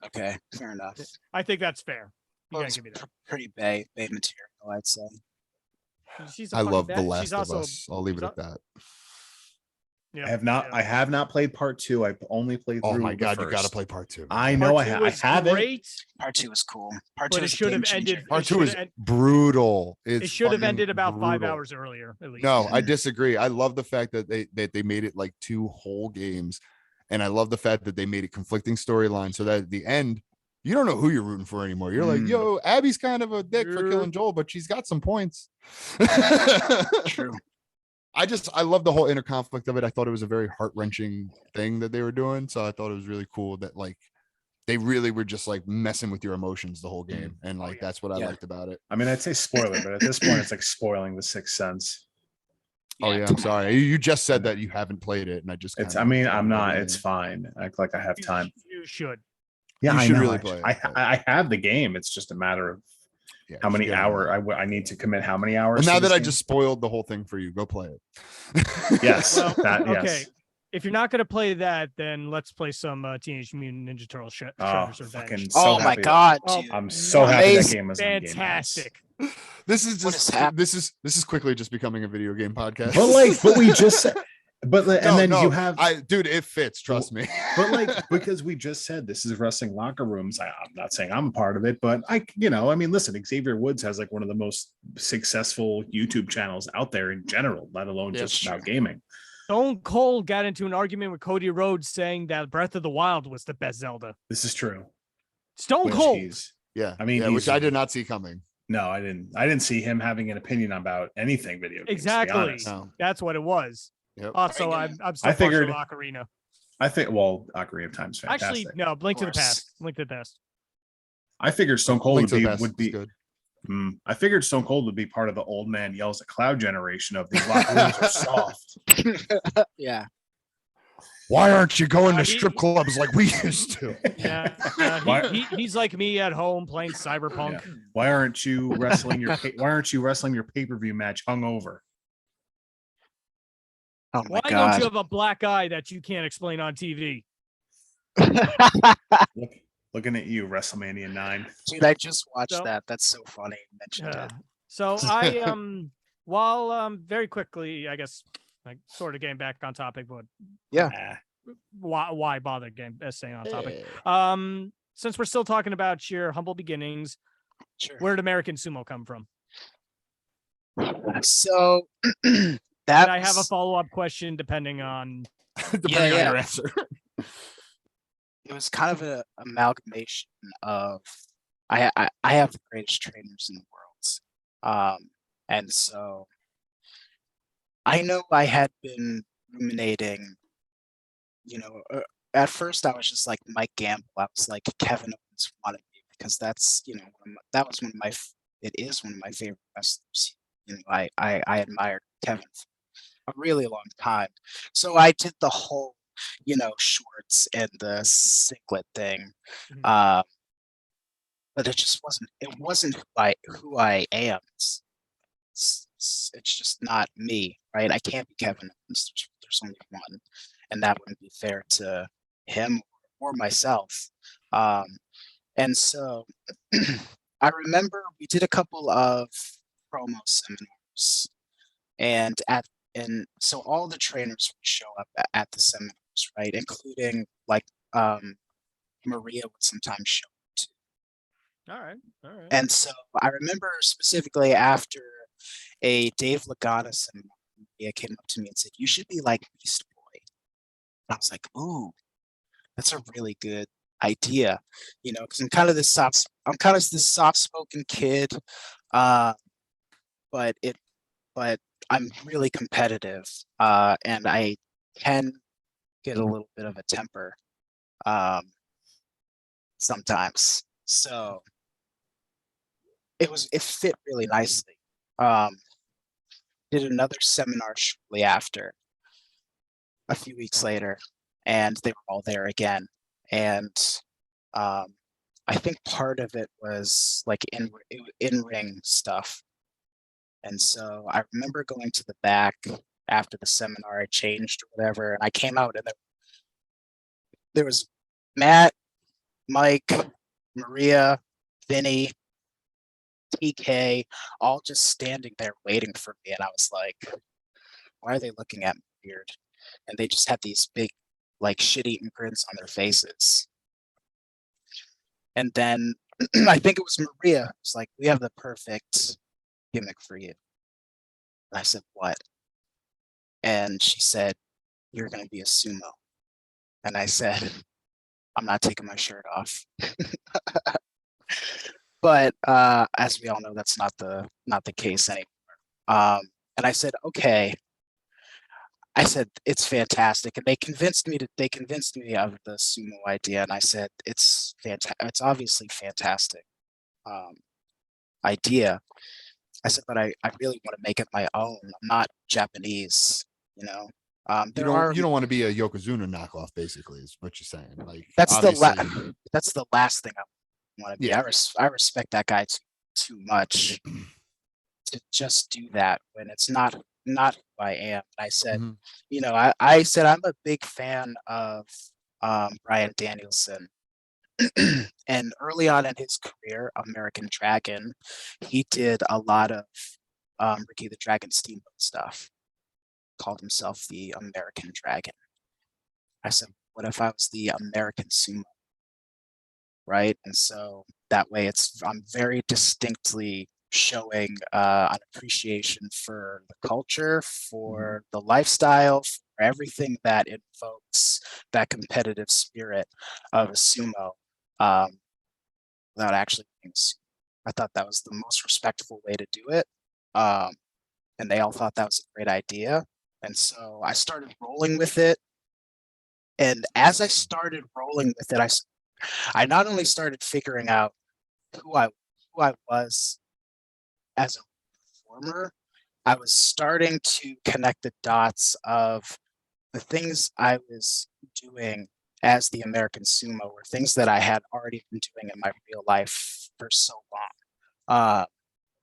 Okay, fair enough. I think that's fair. You Well, gotta it's give me that. pretty bay material, I'd say. She's a I fucking love The bad- Last she's of also, Us. I'll leave it she's at that. Yeah, I have not played part 2. I've only played through Oh my the god, you got to first. play part 2. I know Part I, two I was have it. great, Part 2 was cool. Part 2 but it was a should have game changer. ended. Part it 2 should is have brutal. It It's should have fucking ended about 5 brutal. hours earlier, at least. No, I disagree. I love the fact that they made it like 2 whole games, and I love the fact that they made it conflicting storylines so that at the end you don't know who you're rooting for anymore. You're like, Mm. yo, Abby's kind of a dick for Yeah. killing Joel, but she's got some points. True. I love the whole inner conflict of it. I thought it was a very heart-wrenching thing that they were doing. So I thought it was really cool that like they really were just like messing with your emotions the whole game. And like yeah. that's what I Yeah. liked about it. I mean, I'd say spoiler, but at this point, it's like spoiling the Sixth Sense. Oh yeah, I'm sorry. You just said that you haven't played it, and I just It's. kinda- I mean, I'm not. It's fine. Act like I have time. You should. Yeah, You I should know. really play it, but- I have the game. It's just a matter of Yeah, how just many get on hours it. I need to commit. How many hours? Well, now to that this I game? just spoiled the whole thing for you, go play it. Yes. Well, that, okay. yes. If you're not gonna play that, then let's play some Teenage Mutant Ninja Turtles Oh, Shredder's Revenge. fucking so Oh my happy. god, Oh, dude. I'm so happy that Amazing. game was on Game Pass. Fantastic. This is What just is hap- this is quickly just becoming a video game podcast. But we just said, and No, then no, you have, dude, it fits, trust me. but like, because we just said this is wrestling locker rooms. I'm not saying I'm a part of it, but I mean, listen, Xavier Woods has like one of the most successful YouTube channels out there in general, let alone Yeah, just sure. about gaming. Stone Cold got into an argument with Cody Rhodes saying that Breath of the Wild was the best Zelda. This is true. Stone Which Cold. Yeah, I mean, yeah, which he's- I did not see coming. No, I didn't see him having an opinion about anything video games. To be Exactly. honest. No. That's what it was. Yep. Also, Very good. I'm still I figured- partial to Ocarina. I think, well, Ocarina of Time's fantastic. Actually, no, Link to the course. Past. Link to the Past. I figured Stone Cold Link to would the be Past would is be. good. I figured Stone Cold would be part of the old man yells at cloud generation of these locker rooms are soft. Yeah. Why aren't you going to he- strip clubs like we used to? Yeah, Why- he's like me at home playing Cyberpunk. Yeah. Why aren't you wrestling your pay-per-view match hungover? Oh my Why don't god. you have a black eye that you can't explain on TV? Looking at you, WrestleMania 9. Dude, I just watched So- that. That's so funny. You mentioned it. So I while very quickly, I guess, like sort of getting back on topic, but Ah, why bother staying on topic? Eh. Since we're still talking about your humble beginnings, Sure. where did American Sumo come from? So And that I have a was- follow-up question depending on Depending on yeah. your answer. it was kind of an amalgamation of I have the greatest trainers in the world. And so I know I had been ruminating, at first I was just like Mike Gamble. I was like Kevin Owens wanted me because that's, that was it is one of my favorite wrestlers. I admired Kevin for a really long time. So I did the whole, shorts and the singlet thing. Mhm. But it wasn't who I am. It's just not me, right? I can't be Kevin Owens. There's only one, and that wouldn't be fair to him or myself. Um, and so I remember we did a couple of promo seminars, and so all the trainers would show up at the seminars, right? Including like Maria would sometimes show up too. All right. All right. And so I remember specifically after a Dave Lagana seminar, Maria came up to me and said, "You should be like Beast Boy." And I was like, "Ooh, that's a really good idea," because I'm kind of this soft-spoken kid, uh, but but I'm really competitive, and I can get a little bit of a temper, um, sometimes. So it fit really nicely. Um, did another seminar shortly after, a few weeks later, and they were all there again. And um, I think part of it was like in ring stuff. And so I remember going to the back after the seminar. I changed or whatever, and I came out, and there was Matt, Mike, Maria, Vinny, TK, all just standing there waiting for me. And I was like, why are they looking at me weird? And they just had these big, like, shit-eating grins on their faces. And then I think it was Maria. It's like, we have the perfect gimmick for you. And I said, what? And she said, you're going to be a sumo. And I said, I'm not taking my shirt off. But as we all know, that's not the case anymore. And I said, okay. I said, it's fantastic. And they convinced me of the sumo idea. And I said, it's obviously fantastic idea. I said, but I really want to make it my own. I'm not Japanese, you know. You don't want to be a Yokozuna knockoff, basically, is what you're saying. Like, that's obviously, that's the last thing I want to be. Yeah. I respect that guy too much to just do that when it's not who I am. I said, Mhm. I said I'm a big fan of Bryan Danielson. And early on in his career, American Dragon, he did a lot of Ricky the Dragon Steamboat stuff. Called himself the American Dragon. I said, what if I was the American Sumo? Right? And so that way I'm very distinctly showing an appreciation for the culture, for the lifestyle, for everything that invokes that competitive spirit of a sumo, without actually being a sumo. I thought that was the most respectful way to do it. And they all thought that was a great idea. And so I started rolling with it. And as I started rolling with it, I not only started figuring out who I was as a performer, I was starting to connect the dots of the things I was doing as the American Sumo were things that I had already been doing in my real life for so long.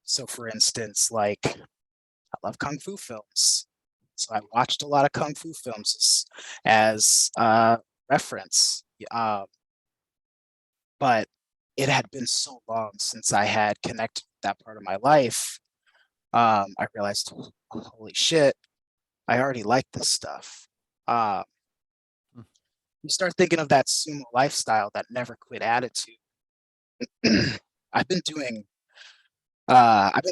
So for instance, like, I love Kung Fu films. So I watched a lot of Kung Fu films as reference. But it had been so long since I had connected with that part of my life. I realized, holy shit, I already like this stuff. You start thinking of that sumo lifestyle, that never quit attitude. I've been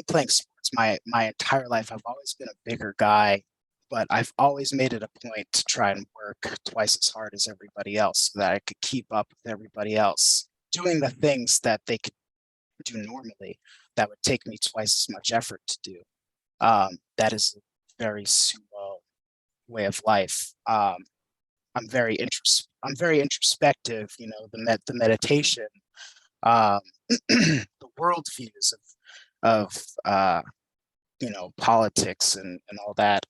playing sports my entire life. I've always been a bigger guy, but I've always made it a point to try and work twice as hard as everybody else so that I could keep up with everybody else doing the things that they could do normally that would take me twice as much effort to do. That is a very sumo way of life. I'm very introspective, the meditation, the world views of politics and all that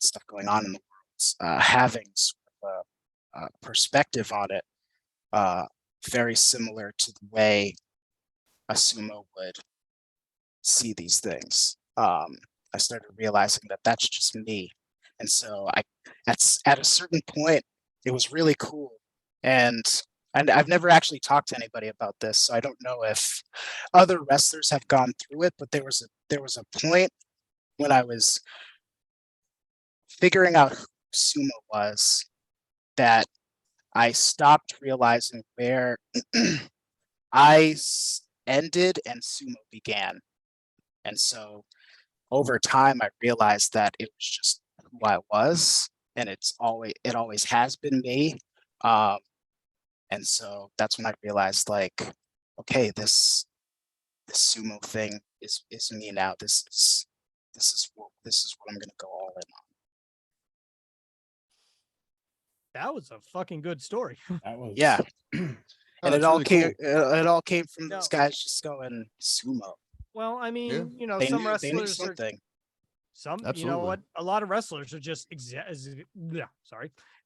stuff going on in the world, having sort of a perspective on it, very similar to the way a sumo would see these things. I started realizing that that's just me, and so at a certain point, it was really cool, and I've never actually talked to anybody about this, so I don't know if other wrestlers have gone through it, but there was a point when I was figuring out who sumo was that I stopped realizing where ended and sumo began. And so over time, I realized that it was just who I was, and it always has been me. And so that's when I realized, like, okay, this sumo thing is me now. This is what I'm gonna go all in on. That was a fucking good story. That was Yeah. And it all really came. cool. It all came from No. those guys just going sumo. Well, I mean, Yeah. They some knew wrestlers are something. some. You know Absolutely. what? A lot of wrestlers are just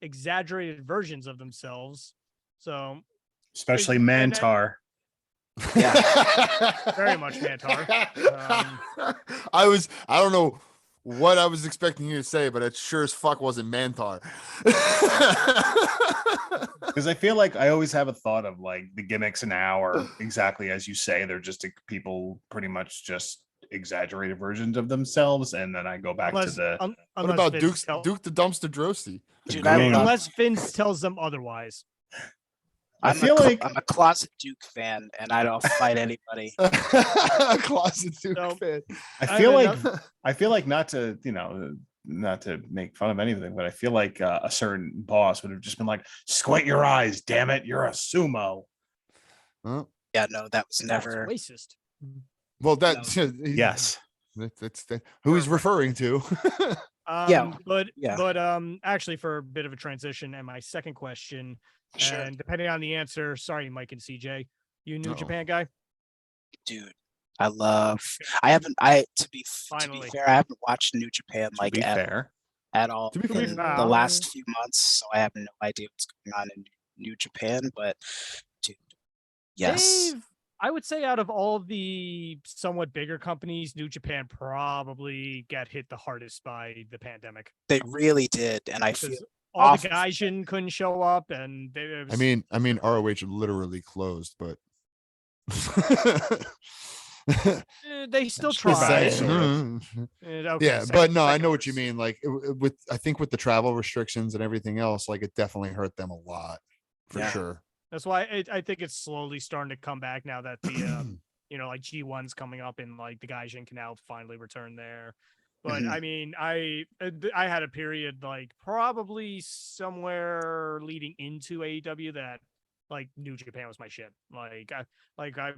exaggerated versions of themselves. So especially and then- Mantar. Very much Mantar. I don't know what I was expecting you to say, but it sure as fuck wasn't Mantar. Because I feel like I always have a thought of like the gimmicks now are exactly as you say. They're just people pretty much just exaggerated versions of themselves. And then I go back to the What unless about Vince Duke the Dumpster Drosty? Dude, I Goon. love. unless Vince tells them otherwise. I feel like I'm a closet Duke fan, and I don't fight anybody. Closet Duke So- fan. I feel like not to not to make fun of anything, but I feel like a certain boss would have just been like, "Squint your eyes, damn it! You're a sumo." Huh? Yeah, no, that was That's never. racist. Well, that's Yes, That's who he's referring to. But actually, for a bit of a transition, and my second question, Sure, and depending on the answer, sorry, Mike and CJ, you New Uh-oh. Japan guy? dude. To be Finally. fair, I haven't watched New Japan to like be at fair. all To be To be in fair. the last few months, so I have no idea what's going on in New Japan. But dude, yes, I would say out of all of the somewhat bigger companies, New Japan probably got hit the hardest by the pandemic. they really did, and I feel Because all the awful. Gaijin couldn't show up, and it was, I mean, ROH literally closed, but they still Just go back, tried. sort of. Okay, yeah, second- but no, I second know what you verse. mean. Like I think with the travel restrictions and everything else, like it definitely hurt them a lot for Yeah. sure. That's why I think it's slowly starting to come back now that the like G1's coming up and like the Gaijin can now finally return there. But Mhm. I mean, I had a period like probably somewhere leading into AEW that like New Japan was my shit. Like I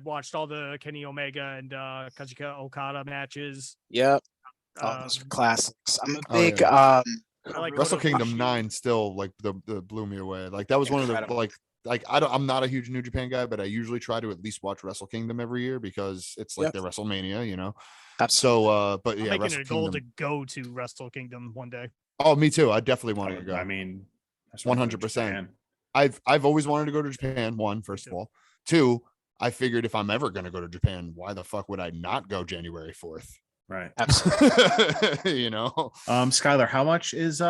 watched all the Kenny Omega and Kazuchika Okada matches. Yep, those are Um, classics. I'm a Oh, big yeah. I like Wrestle Kota Kingdom Ibushi. 9 still like the blew me away. Like that was one of the Incredible. I'm not a huge New Japan guy, but I usually try to at least watch Wrestle Kingdom every year because it's like Yep. their WrestleMania, you know. Absolutely. So but I'm yeah, making Wrestle it a goal to Kingdom. go to Wrestle Kingdom one day. Oh, me too. I definitely wanted to go. I mean, that's why I go to 100%. Japan. I've always wanted to go to Japan. One, first of too. all. Two, I figured if I'm ever going to go to Japan, why the fuck would I not go January 4th? Right. Absolutely. You know, Skylar, how much is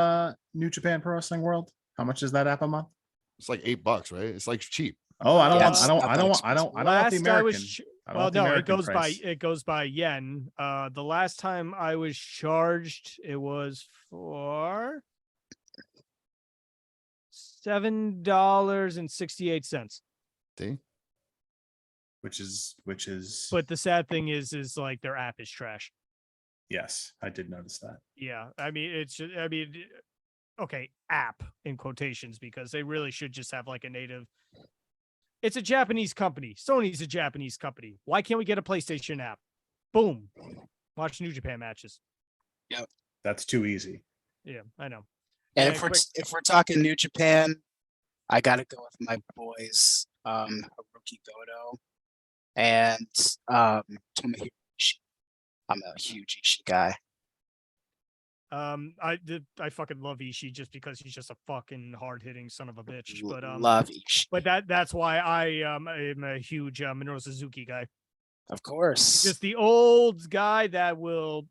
New Japan Pro Wrestling World? How much is that app a month? it's like $8, right? It's like cheap. Oh, I don't Yeah, want. it's I don't. not I that don't want. I don't. I don't want the Last I American. was I don't well, want the no, it American goes price. by yen. The last time I was charged, it was for $7.68. See? Which is. But the sad thing is like their app is trash. Yes, I did notice that. Yeah, I mean okay, app in quotations because they really should just have like a native. It's a Japanese company. Sony's a Japanese company. Why can't we get a PlayStation app? Boom. Watch New Japan matches. That's too easy. Yeah, I know. And And if we're talking New Japan, I gotta go with my boys, Hiroki Goto and Tomohiro Ishii. I'm a huge Ishii guy. I fucking love Ishii just because he's just a fucking hard hitting son of a bitch. But Love Ishii. But that's why I am a huge Minoru Suzuki guy. Of course. Just the old guy that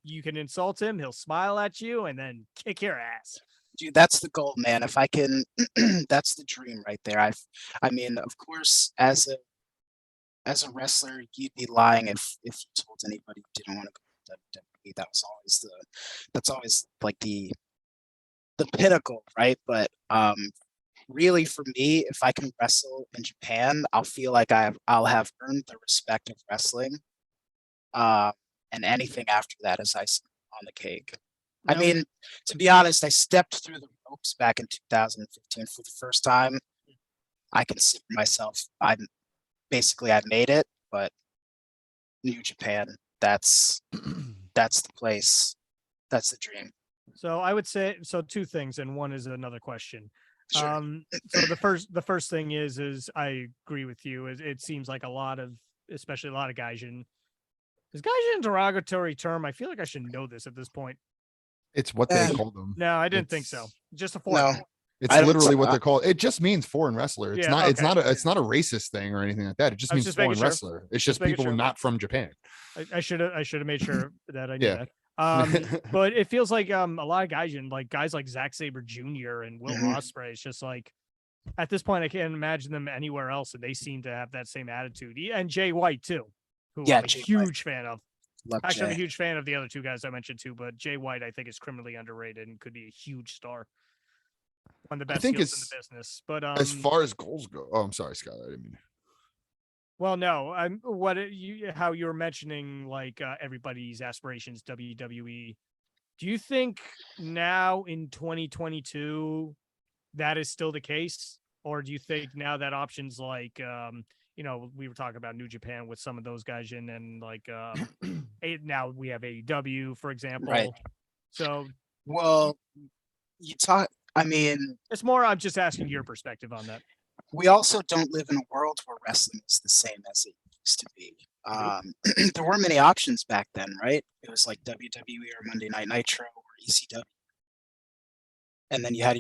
you can insult him, he'll smile at you and then kick your ass. Dude, that's the goal, man. If I can, that's the dream right there. I mean, of course, as a wrestler, you'd be lying if you told anybody you didn't want to go to WWE. That's always like the pinnacle, right? But really, for me, if I can wrestle in Japan, I'll feel like I'll have earned the respect of wrestling. And anything after that is icing on the cake. I mean, to be honest, I stepped through the ropes back in 2015 for the first time. I consider myself, I made it, but New Japan, that's the place. That's the dream. So I would say, two things, and one is another question. Sure. So the first thing is I agree with you. It seems like especially a lot of gaijin. Is gaijin a derogatory term? I feel like I should know this at this point. It's what they call them. No, I didn't think so. Just a foreign. No. It's literally what they're called. It just means foreign wrestler. It's Yeah, not. okay. It's not a racist thing or anything like that. It just I was means just foreign making sure. wrestler. It's just making people sure. not from Japan. I should have made sure that I knew Yeah. that. But it feels like a lot of gaijin, like guys like Zack Sabre Jr. and Will Mhm. Ospreay. It's just like at this point I can't imagine them anywhere else, and they seem to have that same attitude. And Jay White too, who Yeah, I'm a Jay huge fan of. Love Actually, I'm a Jay. huge fan of the other two guys I mentioned too, but Jay White I think is criminally underrated and could be a huge star. One of the I best think heels in it's the business. But as far as goals go. Oh, I'm sorry, Scott. I didn't mean. well, no, how you were mentioning like everybody's aspirations, WWE. Do you think now in 2022 that is still the case, or do you think now that options like we were talking about New Japan with some of those guys in, and like now we have AEW, for example. Right. So, Well, I mean, it's more. I'm just asking your perspective on that. we also don't live in a world where wrestling is the same as it used to be. There weren't many options back then, right? It was like WWE or Monday Night Nitro or ECW, and then you had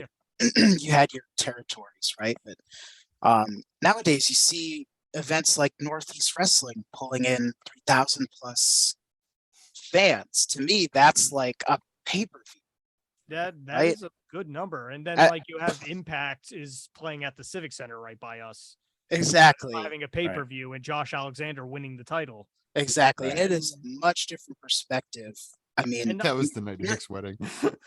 you had your territories, right? But nowadays, you see events like Northeast Wrestling pulling in 3,000 plus fans. To me, that's like a pay-per-view. That Right? is a good number. And then like you have Impact is playing at the Civic Center right by us, Exactly. having a pay-per-view, and Josh Alexander winning the title. Exactly. And Right. it is a much different perspective. I mean, And That was the night of Nick's wedding.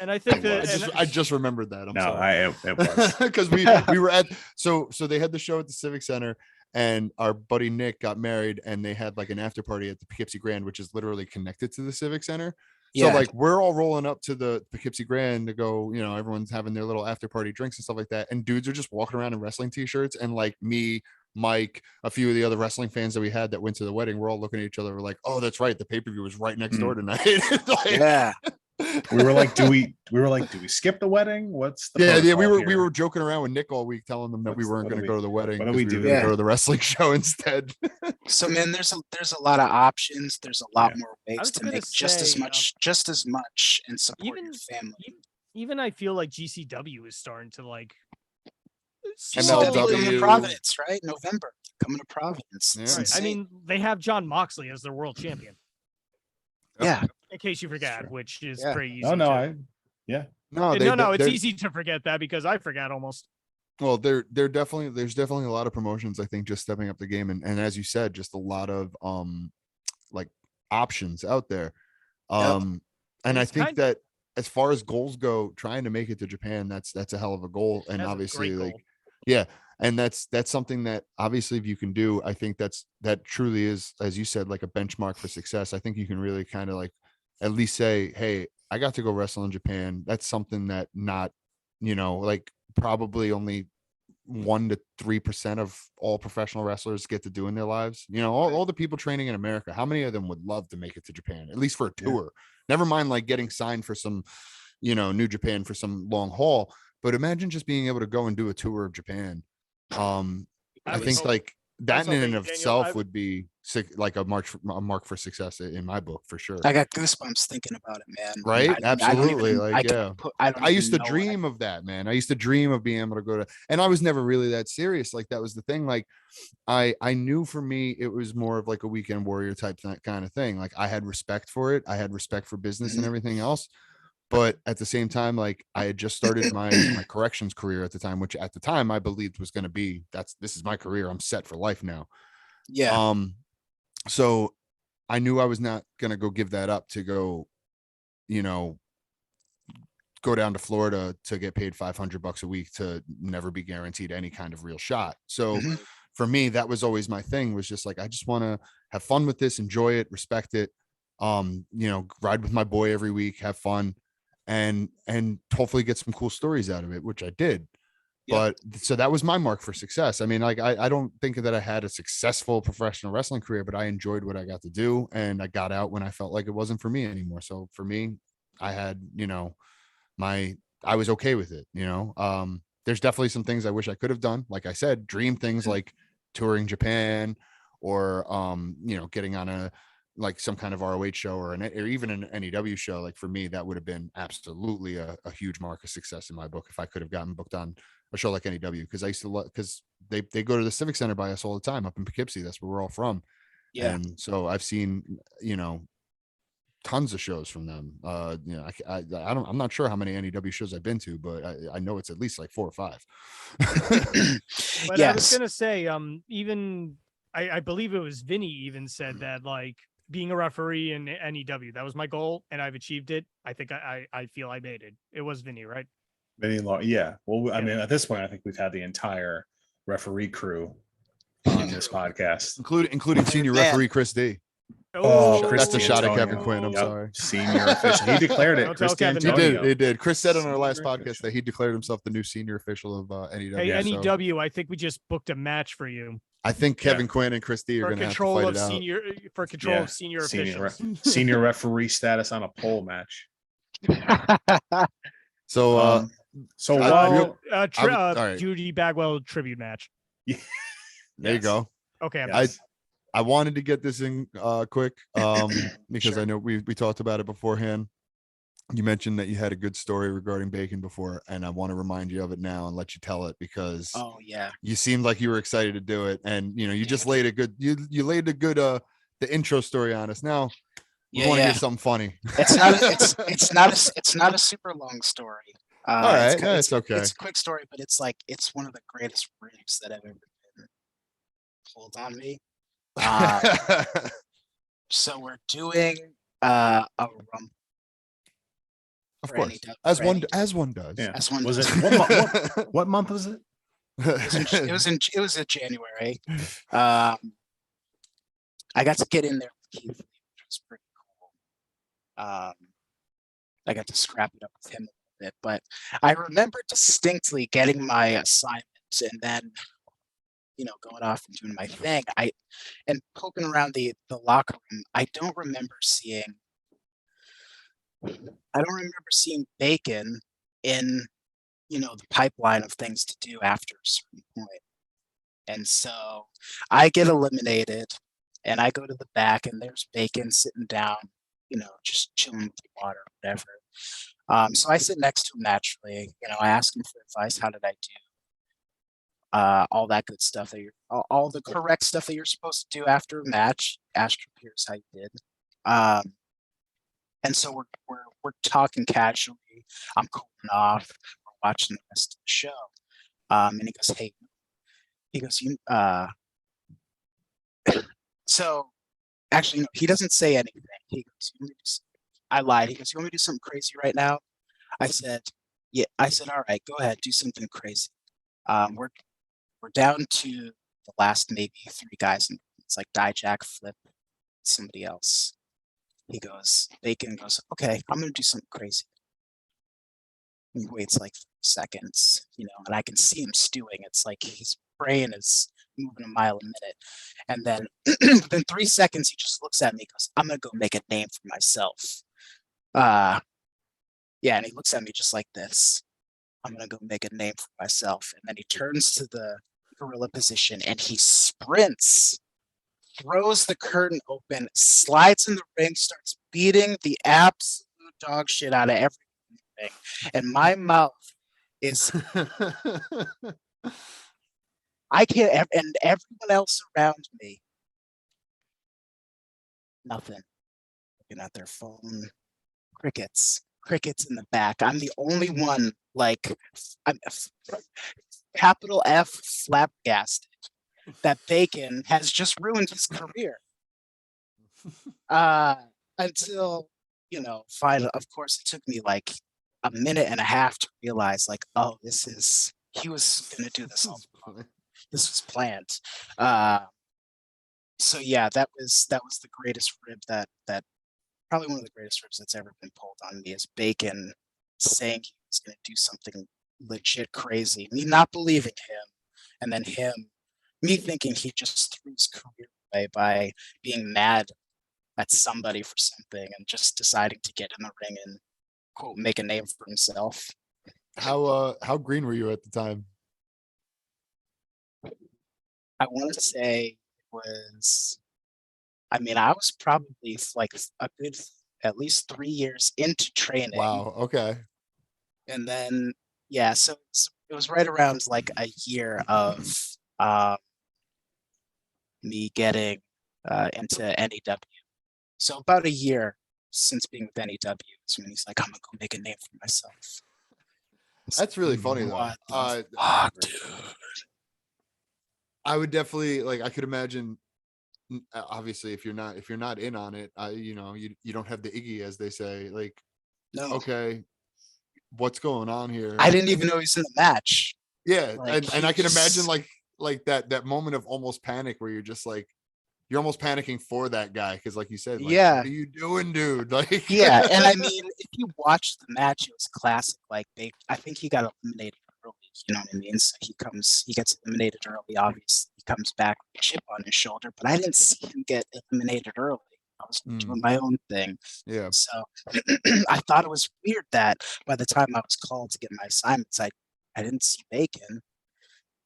And I think It that was. I just remembered that. I'm No, sorry. it was. Because we were at so they had the show at the Civic Center, and our buddy Nick got married, and they had like an after party at the Poughkeepsie Grand, which is literally connected to the Civic Center. So yeah. like we're all rolling up to the Poughkeepsie Grand to go, everyone's having their little after party drinks and stuff like that, and dudes are just walking around in wrestling t-shirts, and like me, Mike, a few of the other wrestling fans that we had that went to the wedding, we're all looking at each other. We're like, oh, that's right, the pay-per-view was right next door tonight. Like, Yeah. We were like, do we skip the wedding? What's the yeah, we protocol were here? joking around with Nick all week, telling them that we weren't What going do to go to the wedding. what do 'cause we were do? gonna Yeah. go to the wrestling show instead. So man, there's a lot of options. There's a lot Yeah. more I ways was to gonna make just as say, much and support even your family. even I feel like GCW is starting to like GCW coming to MLW. Providence, right? November. Coming to Providence. Yeah. It's Right. I insane. mean, they have John Moxley as their world champion. yeah. In case you forgot, true. which is Yeah. pretty easy. Oh no, to- No, it's they're- easy to forget that because I forgot almost. Well, they're definitely there's definitely a lot of promotions, I think, just stepping up the game, and as you said, just a lot of like options out there. And I It's think kind- that as far as goals go, trying to make it to Japan, that's a hell of a goal. And That's a obviously, great like, goal. yeah, and that's something that obviously if you can do, I think that truly is, as you said, like a benchmark for success. I think you can really kind of like at least say, hey, I got to go wrestle in Japan. That's something that not, like probably only 1 to 3% of all professional wrestlers get to do in their lives. You know, all the people training in America, how many of them would love to make it to Japan, at least for a tour? Never mind like getting signed for some, you know, New Japan for some long haul. But imagine just being able to go and do a tour of Japan. I think like that in and of itself would be like a mark for success in my book for sure. I got goosebumps thinking about it, man. Right? Absolutely. I used to know dream of that, man. I used to dream of being able to go to, and I was never really that serious. Like that was the thing. Like I knew for me, it was more of like a weekend warrior type kind of thing. Like I had respect for it. I had respect for business and everything else. But at the same time, like I had just started my corrections career at the time, which at the time I believed was going to be, this is my career. I'm set for life now. Yeah. So I knew I was not going to go give that up to go, you know, go down to Florida to get paid $500 a week to never be guaranteed any kind of real shot. So for me, that was always my thing, was just like, I just want to have fun with this, enjoy it, respect it. You know, ride with my boy every week, have fun, and hopefully get some cool stories out of it, which I did. But so that was my mark for success. I mean, like I don't think that I had a successful professional wrestling career, but I enjoyed what I got to do, and I got out when I felt like it wasn't for me anymore. So for me, I had, you know, I was okay with it, you know. There's definitely some things I wish I could have done. Like I said, dream things like touring Japan, or you know, getting on a like some kind of ROH show or even an NEW show. Like for me, that would have been absolutely a huge mark of success in my book if I could have gotten booked on a show like NEW, because I used to because they go to the Civic Center by us all the time up in Poughkeepsie. That's where we're all from. And so I've seen, you know, tons of shows from them. You know, I'm not sure how many NEW shows I've been to, but I know it's at least like 4 or 5. But I was gonna say, even I believe it was Vinny even said that, like, being a referee in NEW, that was my goal, and I've achieved it. I think I feel I made it. It was Vinny, right? Vinny Law, yeah. Well, I mean, at this point, I think we've had the entire referee crew on this podcast, including senior referee Chris D. Oh, that's a shot at Kevin Quinn. I'm sorry. Senior official. He declared it. Chris D'Antonio. He did. Chris said on our last podcast that he declared himself the new senior official of NEW. Hey, NEW, I think we just booked a match for you. I think Kevin Quinn and Chris D are going to have to fight it out. For control of senior officials. Senior referee status on a pole match. So, Judy Bagwell tribute match. There you go. Okay. I wanted to get this in quick because I know we talked about it beforehand. You mentioned that you had a good story regarding bacon before, and I want to remind you of it now and let you tell it, because you seemed like you were excited to do it, and you know you just laid a good you laid a good the intro story on us. Now we want to hear something funny. It's not a super long story. All right, it's okay. It's a quick story, but it's one of the greatest ribs that have ever been pulled on me. So we're doing a rumble. Of course, as one does. Yeah. As one was does. It what month was it? It was in January. I got to get in there with Keith, which was pretty cool. I got to scrap it up with him a little bit, but I remember distinctly getting my assignments and then, you know, going off and doing my thing. And poking around the locker room. I don't remember seeing bacon in, you know, the pipeline of things to do after a certain point. And so I get eliminated and I go to the back and there's bacon sitting down, you know, just chilling with the water, whatever. So I sit next to him naturally. You know, I ask him for advice. How did I do? All that good stuff all the correct stuff that you're supposed to do after a match. Ask your peers how you did. And so we're talking casually. I'm cooling off. We're watching the rest of the show. And he goes, "Hey," he goes, so actually, no, he doesn't say anything. He goes, I lied. He goes, "You want me to do something crazy right now?" I said, "Yeah." I said, "All right, go ahead, do something crazy." We're down to the last maybe 3 guys, and it's like Dijak, Flip, somebody else. He goes, Bacon goes, "Okay, I'm gonna do something crazy." He waits like 3 seconds, and I can see him stewing. It's like his brain is moving a mile a minute. And then within 3 seconds, he just looks at me and goes, I'm going to go make a name for myself. Yeah, and he looks at me just like this. I'm going to go make a name for myself. And then he turns to the gorilla position and he sprints, throws the curtain open, slides in the ring, starts beating the absolute dog shit out of everything. And my mouth is, I can't, and everyone else around me, nothing. Looking at their phone, crickets in the back. I'm the only one, like, I'm capital F flabbergasted that Bacon has just ruined his career. Until, finally, of course, it took me like a minute and a half to realize, like, oh, he was gonna do this all along. This was planned. So yeah, that was the greatest rib that probably one of the greatest ribs that's ever been pulled on me, is Bacon saying he was gonna do something legit crazy, me not believing him, and then me thinking he just threw his career away by being mad at somebody for something and just deciding to get in the ring and, quote, make a name for himself. How green were you at the time? I want to say it was, I was probably like a good at least 3 years into training. Wow. Okay. And then, yeah, so it was right around like a year of me getting into NEW. So about a year since being with NEW is when he's like, I'm gonna go make a name for myself. That's really funny though. Fuck, dude. I would definitely, like, I could imagine, obviously if you're not in on it, you don't have the Iggy, as they say, like, No. Okay, what's going on here? I didn't even know he was in the match. Yeah, like, and I can imagine like that moment of almost panic where you're just like, you're almost panicking for that guy, because like you said, like, yeah, what are you doing, dude? Like, yeah, and I mean, if you watch the match, it was classic. Like, I think he got eliminated early. You know what I mean? So he gets eliminated early. Obviously, he comes back with a chip on his shoulder, but I didn't see him get eliminated early. I was doing my own thing. Yeah. So I thought it was weird that by the time I was called to get my assignments, I didn't see Bacon,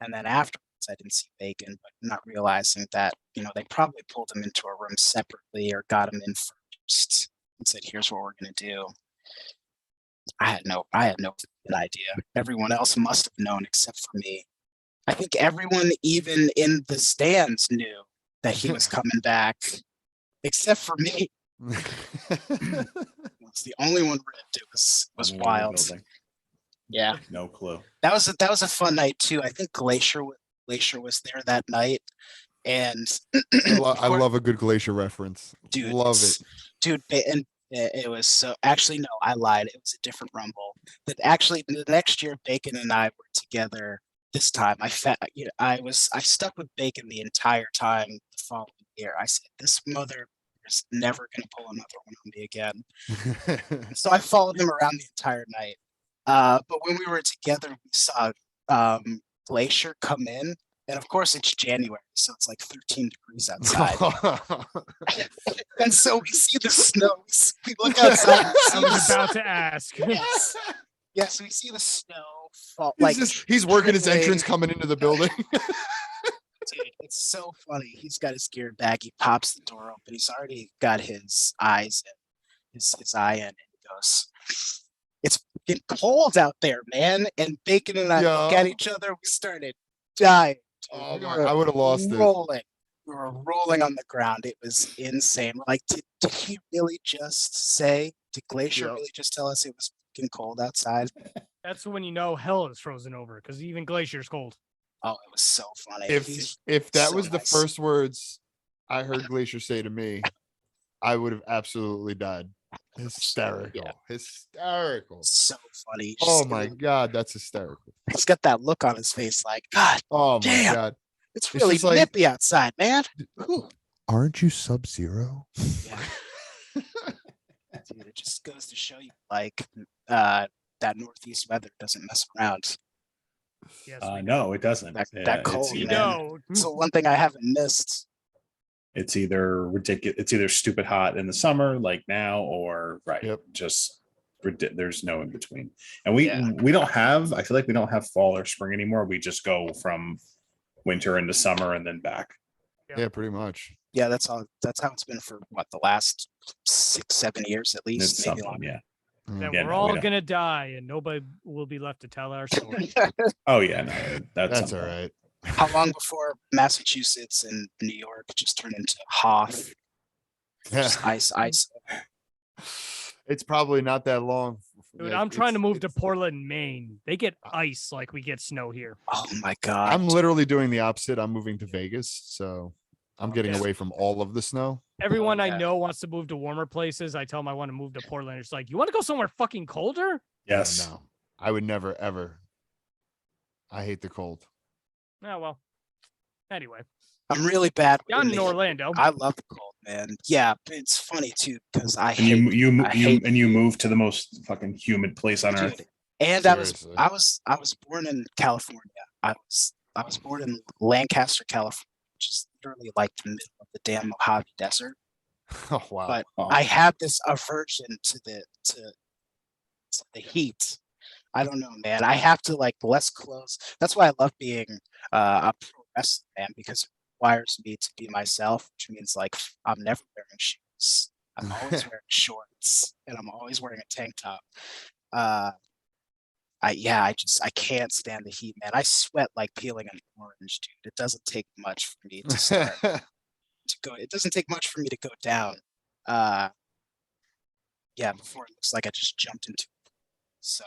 and then afterwards I didn't see Bacon, but not realizing that they probably pulled him into a room separately or got him in first and said, "Here's what we're gonna do." I had no idea. Everyone else must have known except for me. I think everyone, even in the stands, knew that he was coming back, except for me. It's the only one ripped. It was wild. Yeah, no clue. That was a fun night too. I think Glacier was there that night, and I love a good Glacier reference. Dude, love it, dude. And it was so. Actually, no, I lied. It was a different Rumble. That actually, the next year, Bacon and I were together. This time, I stuck with Bacon the entire time the following year. I said, "This mother is never gonna pull another one on me again." So I followed him around the entire night. But when we were together, we saw Glacier come in, and of course it's January, so it's like 13 degrees outside. And so we see the snow. We look outside. I was about to ask. Yes, we see the snow fall. He's working his entrance coming into the building. Dude, it's so funny. He's got his gear bag. He pops the door open. He's already got his eyes in, his eye in, and he goes, "It's fucking cold out there, man." And Bacon and I look at each other. We started dying. Oh my! I would have lost it. We were rolling on the ground. It was insane. We're like, did he really just say? Did Glacier really just tell us it was fucking cold outside? That's when you know hell is frozen over, because even Glacier's cold. Oh, it was so funny. If that was the first words I heard Glacier say to me, I would have absolutely died. Hysterical. Yeah. Hysterical. So funny. Oh my God, that's hysterical. He's got that look on his face like, God, oh my damn, God. It's really nippy outside, man. Aren't you that northeast weather doesn't mess around. Yes, we No, it doesn't. That cold, we man. know. So one thing I haven't missed. It's either ridiculous. It's either stupid hot in the summer, like now, or Yep. just there's no in between. And we Yeah. we don't have. I feel like we don't have fall or spring anymore. We just go from winter into summer and then back. Yeah, pretty much. Yeah, that's how it's been for what, the last 6-7 years at least, It's maybe something, longer. yeah. That Yeah, we're no, we all don't. gonna die and nobody will be left to tell our story. Oh yeah, no, that's That's all something. right. How long before Massachusetts and New York just turn into Hoth? Just ice. It's probably not that long. Dude, Like, I'm trying to it's- move to it's- Portland, Maine. They get ice like we get snow here. Oh my god. I'm literally doing the opposite. I'm moving to Vegas, so I'm getting Okay. away from all of the snow. Everyone yeah. I know wants to move to warmer places. I tell them I want to move to Portland. It's like, you want to go somewhere fucking colder? Yes. No, I would never ever. I hate the cold. Oh, well. Anyway, I'm really bad with down the in heat. Orlando. I love the cold, man. Yeah, but it's funny too because I And hate I hate you move to the most fucking humid place on earth. dude. And Seriously. I was born in California. I was born in Lancaster, California, which is literally like the middle of the damn Mojave Desert. Oh wow. But Oh. I have this aversion to the heat. I don't know, man. I have to like less clothes. That's why I love being a pro wrestler, man, because it requires me to be myself, which means like I'm never wearing shoes. I'm always wearing shorts and I'm always wearing a tank top. I can't stand the heat, man. I sweat like peeling an orange, dude. It doesn't take much for me to start to go. It doesn't take much for me to go down. Yeah, before it looks like I just jumped into it. So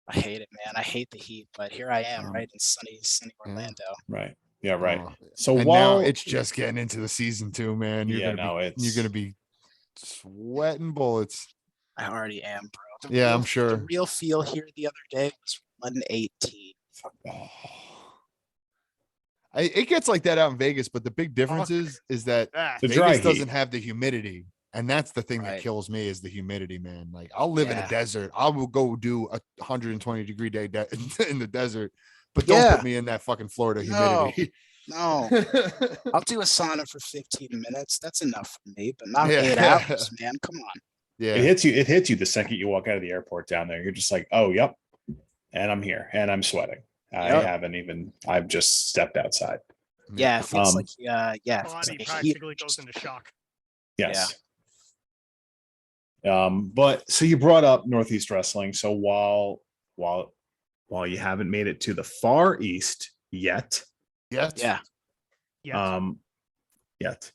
I hate it, man. I hate the heat, but here I am, right in sunny Yeah. Orlando. Right. Yeah. Right. Oh, So and while now it's just getting into the season too, man. You're Yeah, gonna no, be it's- you're gonna be sweating bullets. I already am, bro. Yeah, I'm The sure. real feel here the other day was 118. It gets like that out in Vegas, but the big difference Fuck. is that Ah, The dry Vegas doesn't heat. have the humidity. And that's the thing that Right. kills me is the humidity, man. Like I'll live in a Yeah. desert. I will go do a 120-degree day in the desert, but don't Yeah. put me in that fucking Florida No. humidity. No, I'll do a sauna for 15 minutes. That's enough for me, but not Yeah. 8 hours, man. Come on. Yeah. It hits you the second you walk out of the airport down there. You're just like, oh, yep. And I'm here and I'm sweating. Yep. I've just stepped outside. Yeah, it feels Um, like if it's body like a practically heater, goes just- into shock. Yes. But so you brought up Northeast Wrestling. So while you haven't made it to the Far East yet, Yes. Yeah. Yes. yet.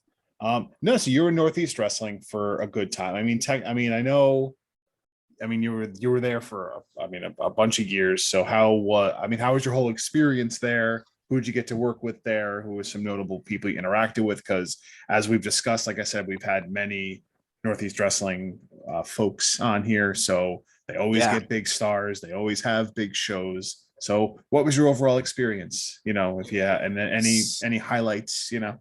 No, so you were in Northeast Wrestling for a good time. I mean, I know. I mean, you were there for a bunch of years. So how was your whole experience there? Who did you get to work with there? Who were some notable people you interacted with? Because as we've discussed, like I said, we've had many Northeast Wrestling folks on here, so they always Yeah. get big stars. They always have big shows. So what was your overall experience? You know, if and then any highlights, you know?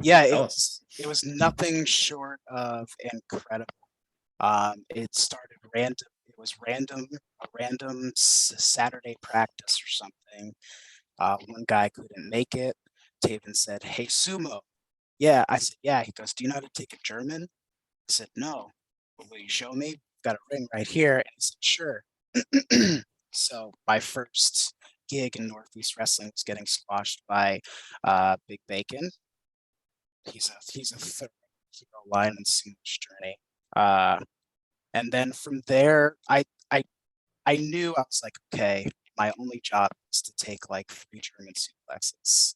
Yeah, it Tell was nothing short of incredible. It started random. It was a random Saturday practice or something. One guy couldn't make it. Taven said, "Hey, Sumo." Yeah, I said, "Yeah." He goes, "Do you know how to take a German?" I said, "No." "Well, will you show me?" "Got a ring right here." And he said, "Sure." So my first gig in Northeast Wrestling was getting squashed by Big Bacon. He's a third hero line in Sumo's journey. And then from there, I knew, I was like, okay, my only job is to take like 3 German suplexes.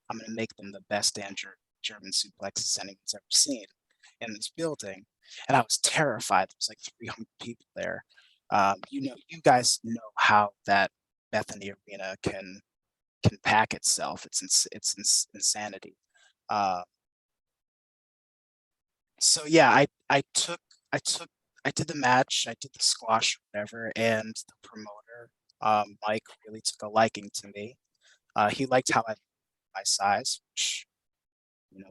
I'm gonna make them the best damn German suplexes anyone's ever seen in this building. And I was terrified. There was like 300 people there. You guys know how that Bethany Arena can pack itself. It's insanity. So yeah, I did the match, I did the squash, whatever, and the promoter, Mike, really took a liking to me. He liked how my size, which,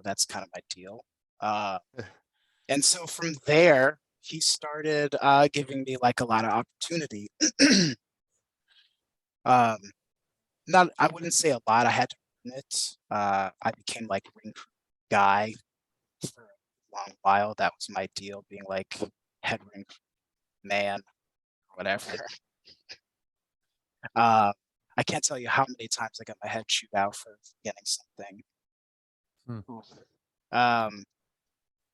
that's kind of my deal. And so from there, he started giving me like a lot of opportunity. um, not I wouldn't say a lot. I had to earn it. I became like ring crew guy for a long while. That was my deal, being like head ring crew man, whatever. I can't tell you how many times I got my head chewed out for getting something.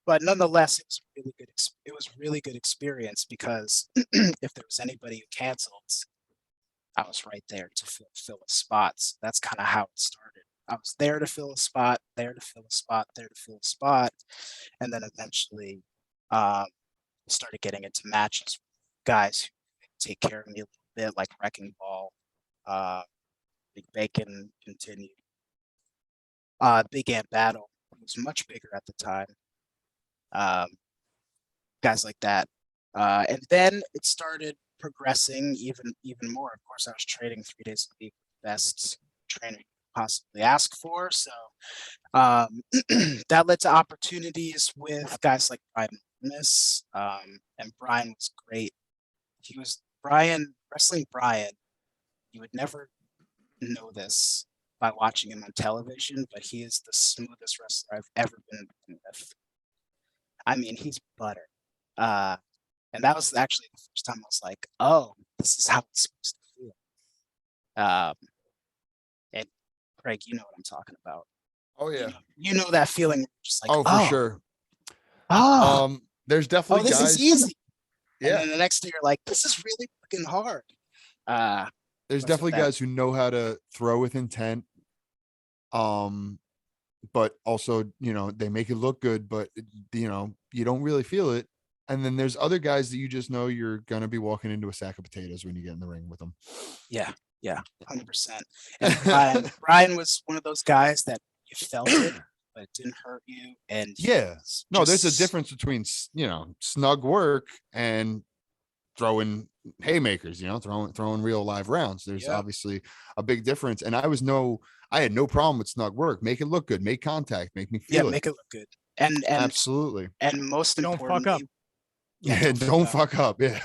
But nonetheless, it was really good. It was really good experience because if there was anybody who canceled, I was right there to fill a spot. So that's kind of how it started. I was there to fill a spot, there to fill a spot, there to fill a spot, and then eventually started getting into matches with guys who take care of me a little bit, like Wrecking Ball, Big Bacon continued. Big Ant Battle was much bigger at the time. Guys like that. And then it started progressing even more. Of course, I was training 3 days a week, best trainer you could possibly ask for. So that led to opportunities with guys like Brian Miss. And Brian was great. Wrestling Brian, you would never know this by watching him on television, but he is the smoothest wrestler I've ever been with. I mean, he's butter. And that was actually the first time I was like, oh, this is how it's supposed to feel. And Craig, you know what I'm talking about. Oh yeah. You know that feeling, just like, oh, for sure. Oh, There's definitely this guys. is easy. Yeah. And then the next day you're like, this is really fucking hard. There's definitely guys who know how to throw with intent. But also, they make it look good, but you don't really feel it. And then there's other guys that you just know you're gonna be walking into a sack of potatoes when you get in the ring with them. Yeah, 100%. And Brian was one of those guys that you felt it, but it didn't hurt you. And there's a difference between snug work and throwing haymakers, throwing real live rounds. There's obviously a big difference. And I had no problem with snug work. Make it look good, make contact, make me feel it. Make it look good. And absolutely. And most importantly, don't fuck up. Don't fuck up. Yeah.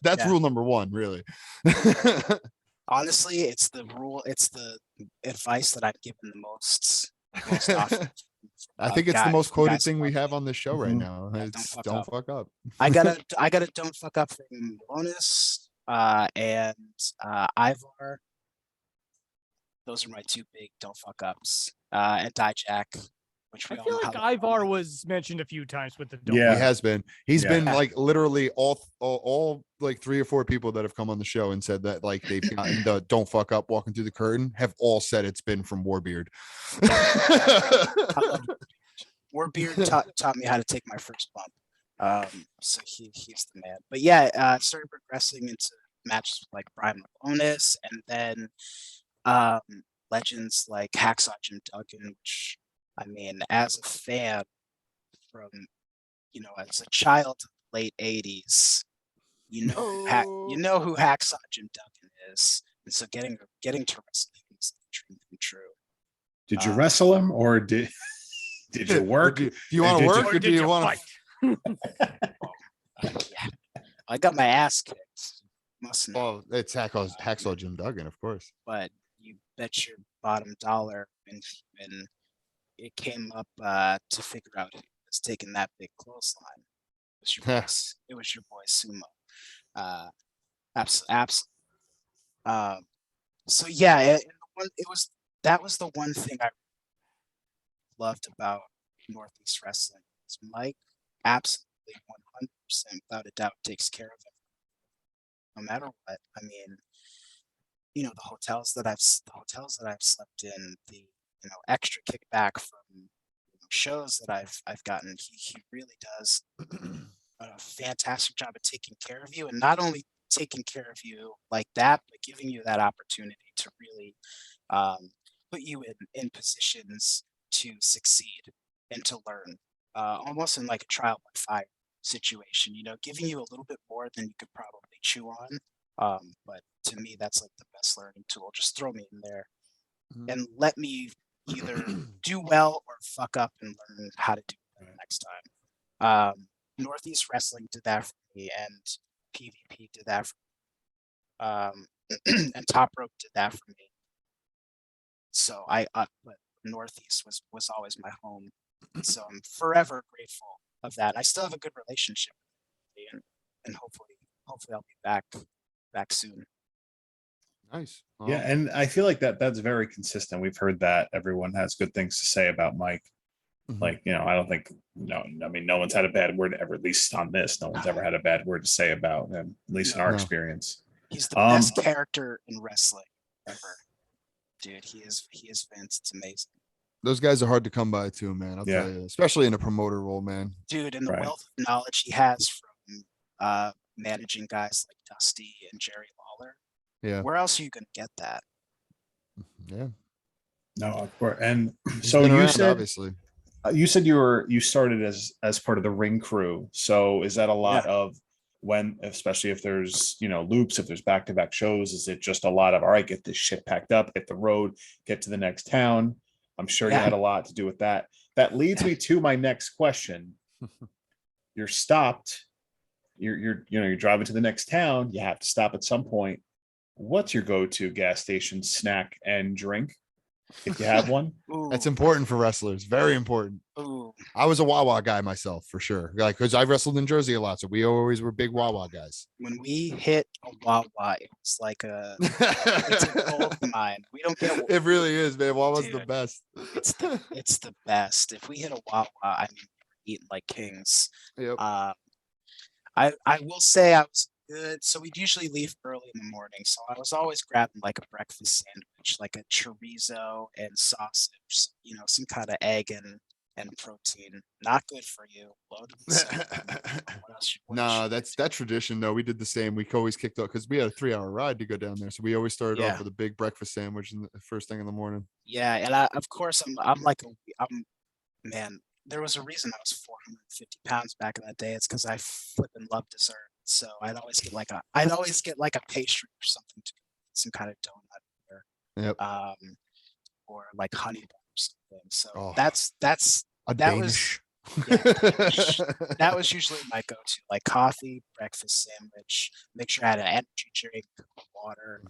That's rule number one, really. Honestly, it's the advice that I've given the most often. I think it's the most quoted thing we have on this show right now. It's don't fuck up. I got a don't fuck up from Bonus and Ivar. Those are my two big don't fuck ups. And Dijak, which I feel like Ivar was mentioned a few times with the don't. He has been. He's been like literally all like 3 or 4 people that have come on the show and said that like they've gotten the don't fuck up walking through the curtain have all said it's been from Warbeard. Warbeard taught me how to take my first bump. So he's the man. But yeah, started progressing into matches with like Brian Malonis, and then legends like Hacksaw Jim Duggan, which I mean, as a fan from, as a child of the late 80s, you know who Hacksaw Jim Duggan is. And so getting to wrestling is a dream come true. Did you wrestle him, or did you work? Do you want to work, or do you want to fight? I got my ass kicked. Must know. Oh, it's Hacksaw Jim Duggan, of course. But you bet your bottom dollar when it came up to figure out who was taking that big clothesline. It was your boy Sumo. Absolutely. So yeah, that was the one thing I loved about Northeast Wrestling. Is Mike absolutely 100% without a doubt takes care of it, no matter what. I mean, the hotels that I've slept in, the extra kickback from shows that I've gotten. He really does a fantastic job of taking care of you, and not only taking care of you like that, but giving you that opportunity to really put you in positions to succeed and to learn, almost in like a trial by fire situation. Giving you a little bit more than you could probably chew on. But to me, that's like the best learning tool. Just throw me in there and let me either do well or fuck up and learn how to do it next time. Northeast Wrestling did that for me, and PvP did that for and Top Rope did that for me. So but Northeast was always my home. So I'm forever grateful of that. I still have a good relationship with it, and hopefully I'll be back soon. Nice. Yeah, and I feel like that's very consistent. We've heard that everyone has good things to say about Mike. Like, I don't think no one's had a bad word ever, at least on this. No one's ever had a bad word to say about him, at least in our experience. He's the best character in wrestling ever. Dude, he is Vince. It's amazing. Those guys are hard to come by too, man. I'll tell you, especially in a promoter role, man. Dude, and the wealth of knowledge he has from managing guys like Dusty and Jerry Lawler. Yeah. Where else are you gonna get that? Yeah. No, of course. And He's so been you around, said obviously. You said you started as part of the ring crew. So is that a lot of when, especially if there's loops, if there's back-to-back shows, is it just a lot of all right, get this shit packed up, hit the road, get to the next town? I'm sure you had a lot to do with that. That leads me to my next question. You're stopped. You're driving to the next town. You have to stop at some point. What's your go-to gas station snack and drink, if you have one? That's important for wrestlers. Very important. Ooh. I was a Wawa guy myself, for sure. Like, because I wrestled in Jersey a lot, so we always were big Wawa guys. When we hit a Wawa, it was like it's a gold mine. We don't get it really is, man. Wawa's the best. It's the best. If we hit a Wawa, I mean, we're eating like kings. Yep. I will say I was good. So we'd usually leave early in the morning. So I was always grabbing like a breakfast sandwich, like a chorizo and sausage, some kind of egg and protein. Not good for you. Loaded with No, that's that tradition though. We did the same. We always kicked off because we had a 3-hour ride to go down there. So we always started off with a big breakfast sandwich in the first thing in the morning. Yeah, and of course man. There was a reason I was 450 pounds back in that day. It's because I flipping love dessert. So I'd always get like a pastry or something, some kind of donut or like honey bun or something. So that was usually my go-to, like coffee, breakfast sandwich, make sure I had an energy drink, water,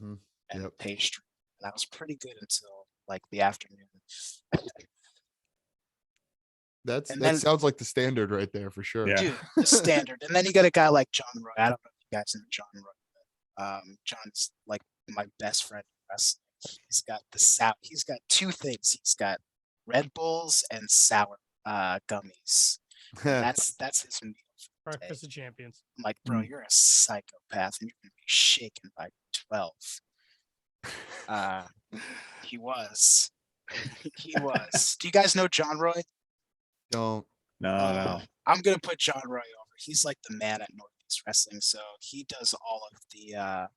and pastry. And that was pretty good until like the afternoon. That sounds like the standard right there for sure. Yeah. Dude, the standard. And then you got a guy like John Roy. I don't know if you guys know John Roy. John's like my best friend in wrestling. He's got two things. He's got Red Bulls and sour gummies. That's his meal. Breakfast of champions. I'm like, bro, you're a psychopath and you're gonna be shaken by 12. He was. Do you guys know John Roy? Don't. No. I'm gonna put John Roy over. He's like the man at Northeast Wrestling, so he does all of the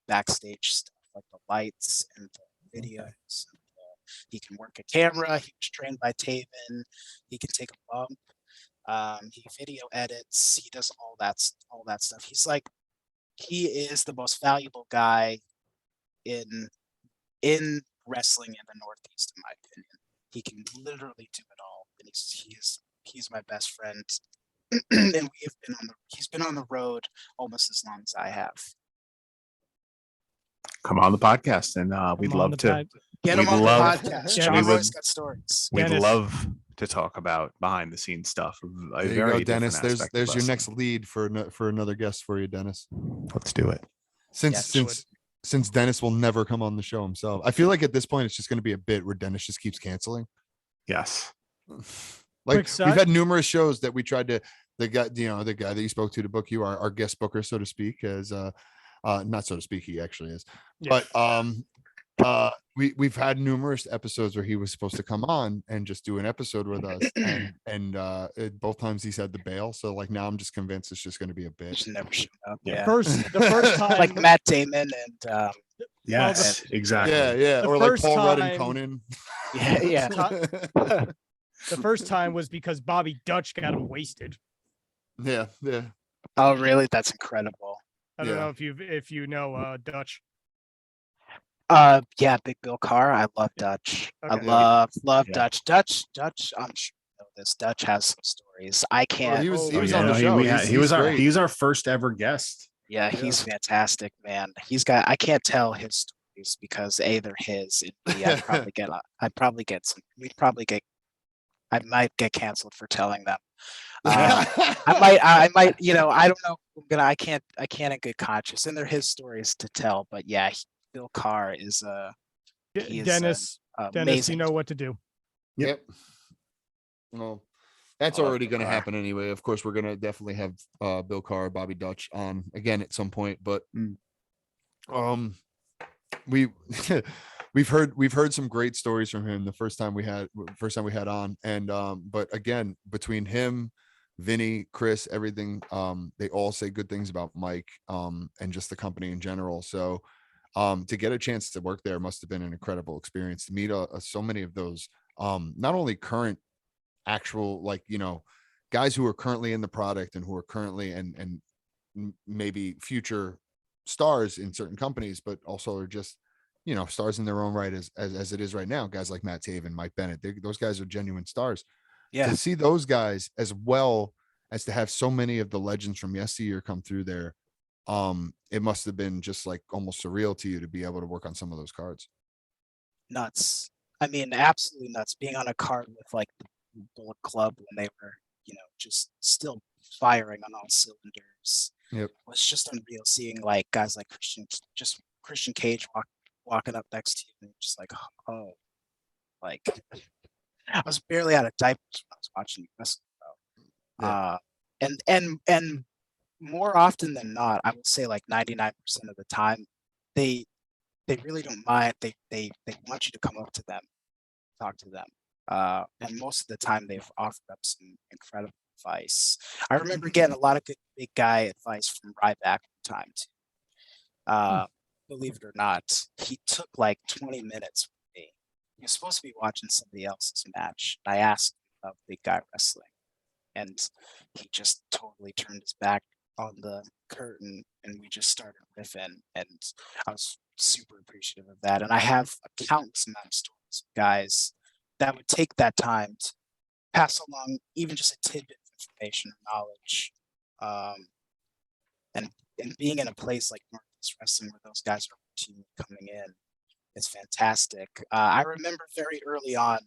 backstage stuff, like the lights and the videos. He can work a camera. He was trained by Taven. He can take a bump. He video edits. He does all that stuff. He is the most valuable guy in wrestling in the Northeast, in my opinion. He can literally do it all, and he's my best friend. And he's been on the road almost as long as I have. Come on the podcast, and we'd love to get him on the podcast. John Roy's got stories. We'd love to talk about behind the scenes stuff. There you go, Dennis. There's your next lead for another guest for you, Dennis. Let's do it. Since Dennis will never come on the show himself, I feel like at this point it's just going to be a bit where Dennis just keeps canceling. Yes. Like we've had numerous shows that we tried to the guy that you spoke to book you, our guest booker, so to speak, as not so to speak, he actually is. Yeah. But we've had numerous episodes where he was supposed to come on and just do an episode with us, and both times he's had to bail. So like now I'm just convinced it's just going to be a bit. Just never showed up. Yeah. The first time, like Matt Damon and yes, exactly. Yeah. Or like Paul Rudd and Conan. Yeah. The first time was because Bobby Dutch got him wasted. Yeah. Oh, really? That's incredible. I don't know if you know Dutch. Yeah, Big Bill Carr. I love Dutch. Okay. I love Dutch. Dutch. I'm sure you know this. Dutch has some stories. stories. I can't. he was Oh, on yeah, the no, show. he was great. he's our first ever guest. Yeah, he's fantastic, man. I can't tell his stories because A, they're his, and B, I might get canceled for telling them. I might, I don't know. I can't in good conscience, and they're his stories to tell. But yeah, Bill Carr is he is Dennis, you amazing. know what to do. Yep. Well, that's I love already Bill going to Carr. happen anyway. Of course, we're going to definitely have Bill Carr, Bobby Dutch on again at some point. But we we've heard some great stories from him the first time we had on, and but again, between him, Vinny, Chris, everything, they all say good things about Mike and just the company in general. So to get a chance to work there must have been an incredible experience to meet so many of those not only current actual, like, guys who are currently in the product and who are currently and maybe future stars in certain companies, but also are just stars in their own right as it is right now. Guys like Matt Taven, Mike Bennett, those guys are genuine stars. Yeah, To see those guys, as well as to have so many of the legends from yesteryear come through there, it must have been just like almost surreal to you to be able to work on some of those cards. nuts. I mean, absolutely nuts. Being on a card with like the Bullet Club when they were, just still firing on all cylinders. Yep. Was just unreal seeing like guys like Christian Cage walking up next to you and just like, oh, like I was barely out of diapers when I was watching you wrestle, bro. And more often than not, I would say like 99% of the time, they really don't mind. They want you to come up to them, talk to them. And most of the time they've offered up some incredible advice. I remember getting a lot of good big guy advice from Ryback one time too. Believe it or not, he took like 20 minutes with me. He was supposed to be watching somebody else's match. I asked him about big guy wrestling, and he just totally turned his back on the curtain, and we just started riffing. And I was super appreciative of that. And I have a countless amount of stories of guys that would take that time to pass along even just a tidbit of information or knowledge. And being in a place like Northeast Wrestling where those guys are routinely coming in, it's fantastic. I remember very early on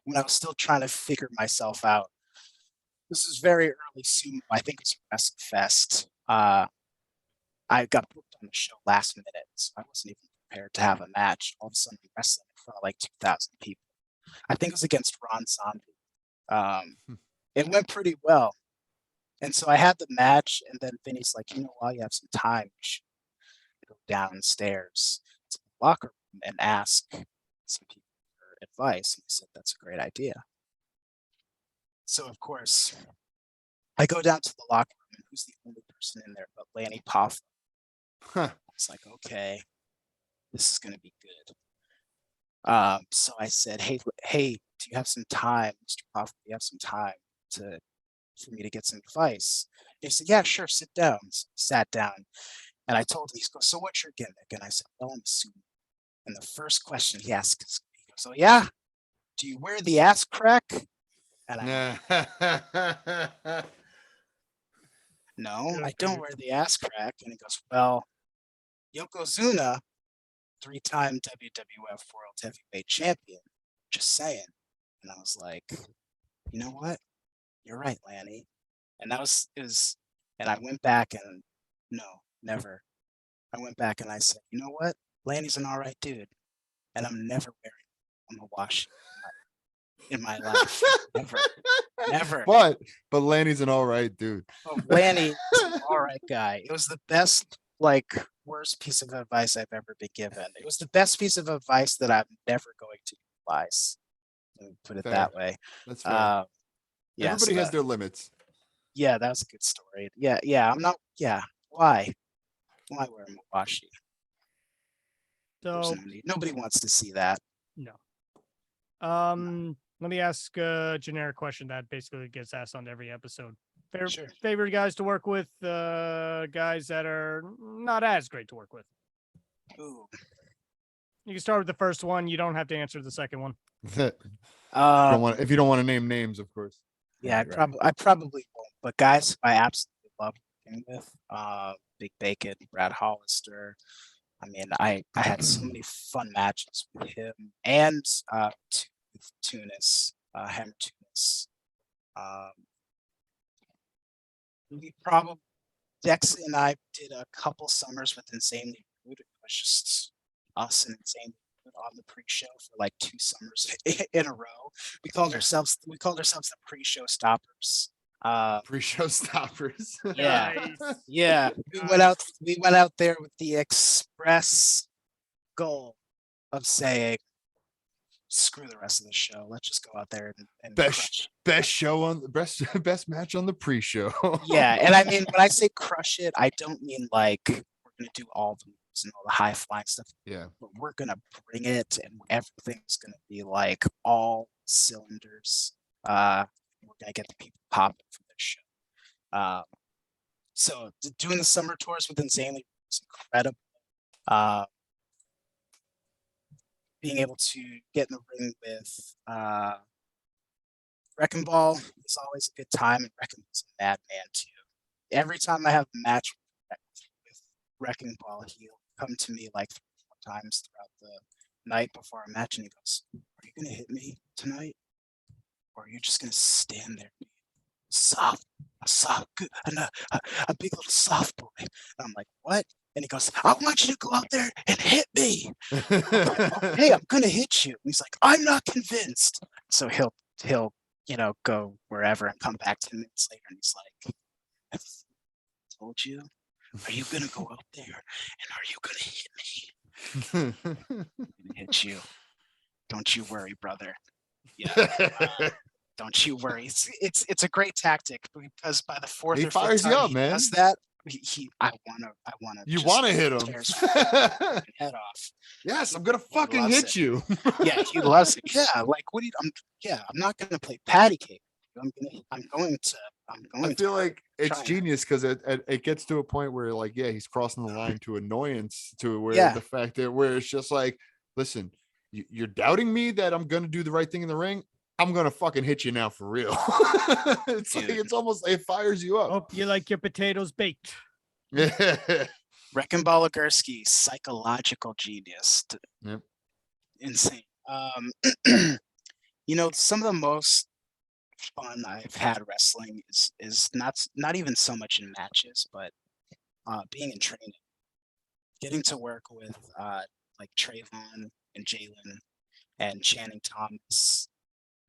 when I was still trying to figure myself out. This is very early Sumo. I think it was WrestleFest. I got booked on the show last minute, so I wasn't even prepared to have a match. All of a sudden, I'm wrestling in front of like 2,000 people. I think it was against Ron Zombie. It went pretty well. And so I had the match, and then Vinny's like, while you have some time, you should go downstairs to the locker room and ask some people for advice. And I said, that's a great idea. So, of course, I go down to the locker room, and who's the only person in there but Lanny Poff? It's like, okay, this is going to be good. So I said, hey, do you have some time, Mr. Poff? Do you have some time for me to get some advice? And he said, yeah, sure, sit down. So I sat down, and I told him, he goes, so what's your gimmick? And I said, well, I'm a Sumo. And the first question he asked, he goes, oh yeah, do you wear the ass crack? And I went, no, I don't wear the ass crack. And he goes, well, Yokozuna, 3-time WWF World Heavyweight Champion, just saying. And I was like, you know what? You're right, Lanny. And and I went back and no, never. I went back and I said, you know what? Lanny's an all right dude. And I'm never wearing a wash in my life. Never. But Lanny's an all right dude. Oh, Lanny is an all right guy. It was the best, worst piece of advice I've ever been given. It was the best piece of advice that I'm never going to utilize. Let me put it Fair. that way. That's fair. Yeah, Everybody has their limits. Yeah, that was a good story. Yeah. I'm not. Yeah. Why wear a washi? So Nobody wants to see that. no. Let me ask a generic question that basically gets asked on every episode. Sure. Favorite guys to work with, guys that are not as great to work with. Ooh. You can start with the first one. You don't have to answer the second one. If you don't want to name names, of course. Yeah, Right, right. I probably won't. But guys, I absolutely love working with Big Bacon, Brad Hollister. I mean, I had so many fun matches with him and with Tunis, Hammer Tunis. Um, we probably Dex and I did a couple summers with Insanely Rude. It was just us and Insanely Rude on the pre-show for like 2 summers in a row. We called ourselves the pre-show stoppers. Pre-show stoppers. Yeah, Nice. yeah. We went out there with the express goal of saying, screw the rest of the show. Let's just go out there and crush. Best show on the best match on the pre-show. Yeah, and I mean when I say crush it, I don't mean like we're gonna do all the moves and all the high flying stuff. Yeah. But we're gonna bring it, and everything's gonna be like all cylinders. We're gonna get the people popping from this show. So doing the summer tours with Insanely was incredible. Being able to get in the ring with Wrecking Ball is always a good time, and Wrecking Ball's a madman too. Every time I have a match with Wrecking Ball, he'll come to me like 3 or 4 times throughout the night before a match, and he goes, "Are you gonna hit me tonight, or are you just gonna stand there, soft, a big little soft boy?" And I'm like, "What?" And he goes, "I want you to go out there and hit me." Hey, I'm gonna hit you. And he's like, "I'm not convinced." So he'll go wherever and come back 10 minutes later, and he's like, "I told you. Are you gonna go out there and are you gonna hit me?" I'm gonna hit you. Don't you worry, brother. Yeah. Don't you worry. It's a great tactic because by the fourth He or fifth fires you time up, he man. does that, I wanna You just want to hit him. tear his fucking head off. Yes, I'm gonna fucking loves hit it. you. Yeah, he loves it. Yeah, like what do you? I'm not gonna play patty cake. I'm going to. I feel like it's try. genius because it gets to a point where like, yeah, he's crossing the line to annoyance to where Yeah. the fact that where it's just like, listen, you're doubting me that I'm gonna do the right thing in the ring. I'm gonna fucking hit you now for real. It's like Dude. it's almost it fires you up. Hope you like your potatoes baked. Yeah. Reckon Balagursky, psychological genius. Yep. Insane. Some of the most fun I've had wrestling is not even so much in matches, but being in training, getting to work with like Trayvon and Jalen and Channing Thomas,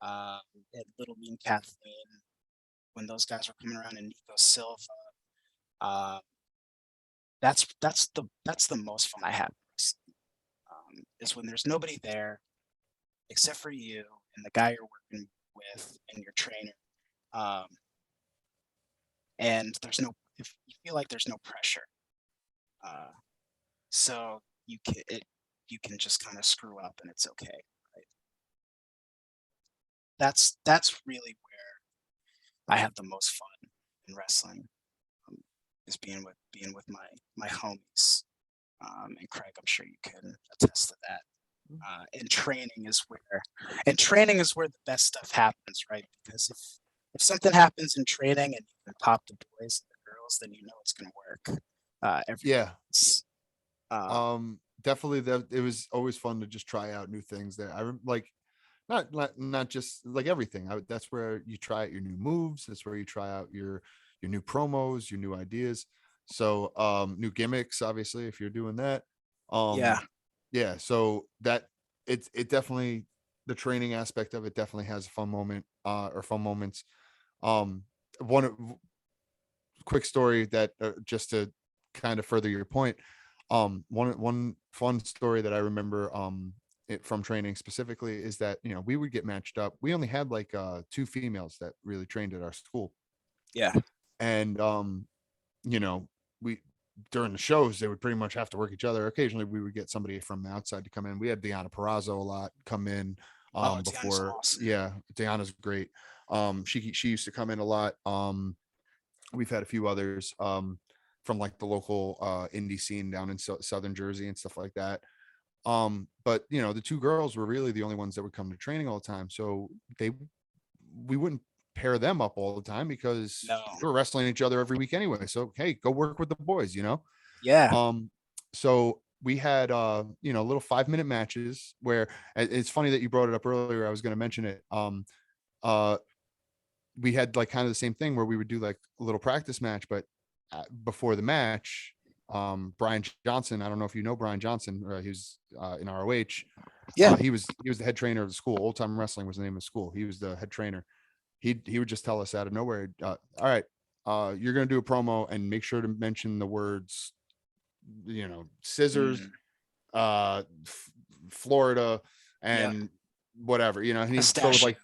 and Little Mean Kathleen, when those guys were coming around, and Nico Silva. That's the most fun I have. Is when there's nobody there except for you and the guy you're working with and your trainer, and if you feel like there's no pressure, so you can just kind of screw up and it's okay, right? That's really where I have the most fun in wrestling, is being with my homies, and Craig, I'm sure you can attest to that. And training is where the best stuff happens, right? Because if something happens in training and you can pop the boys and the girls, then you know it's going to work. Yeah. Else. Definitely that it was always fun to just try out new things there. Like not just like everything. That's where you try out your new moves. That's where you try out your new promos, your new ideas. So new gimmicks, obviously, if you're doing that. Yeah. So that it definitely, the training aspect of it definitely has a fun moment or fun moments. One quick story that just to kind of further your point. One fun story that I remember from training specifically is that, we would get matched up. We only had like 2 females that really trained at our school. Yeah. And we during the shows they would pretty much have to work each other. Occasionally we would get somebody from the outside to come in. We had Deanna Perrazzo a lot come in before. Awesome. Yeah, Deanna's great. She used to come in a lot. We've had a few others from like the local indie scene down in southern Jersey and stuff like that. But the 2 girls were really the only ones that would come to training all the time. So we wouldn't pair them up all the time because No. we were wrestling each other every week anyway. So hey, go work with the boys, you know? Yeah. So we had little 5-minute matches where it's funny that you brought it up earlier. I was going to mention it. We had like kind of the same thing where we would do like a little practice match, but before the match, Brian Johnson, I don't know if you know Brian Johnson, he was in ROH. Yeah. He was the head trainer of the school. Old Time Wrestling was the name of the school. He was the head trainer. He would just tell us out of nowhere, all right, you're going to do a promo and make sure to mention the words, scissors, Florida, and whatever, and he'd throw like,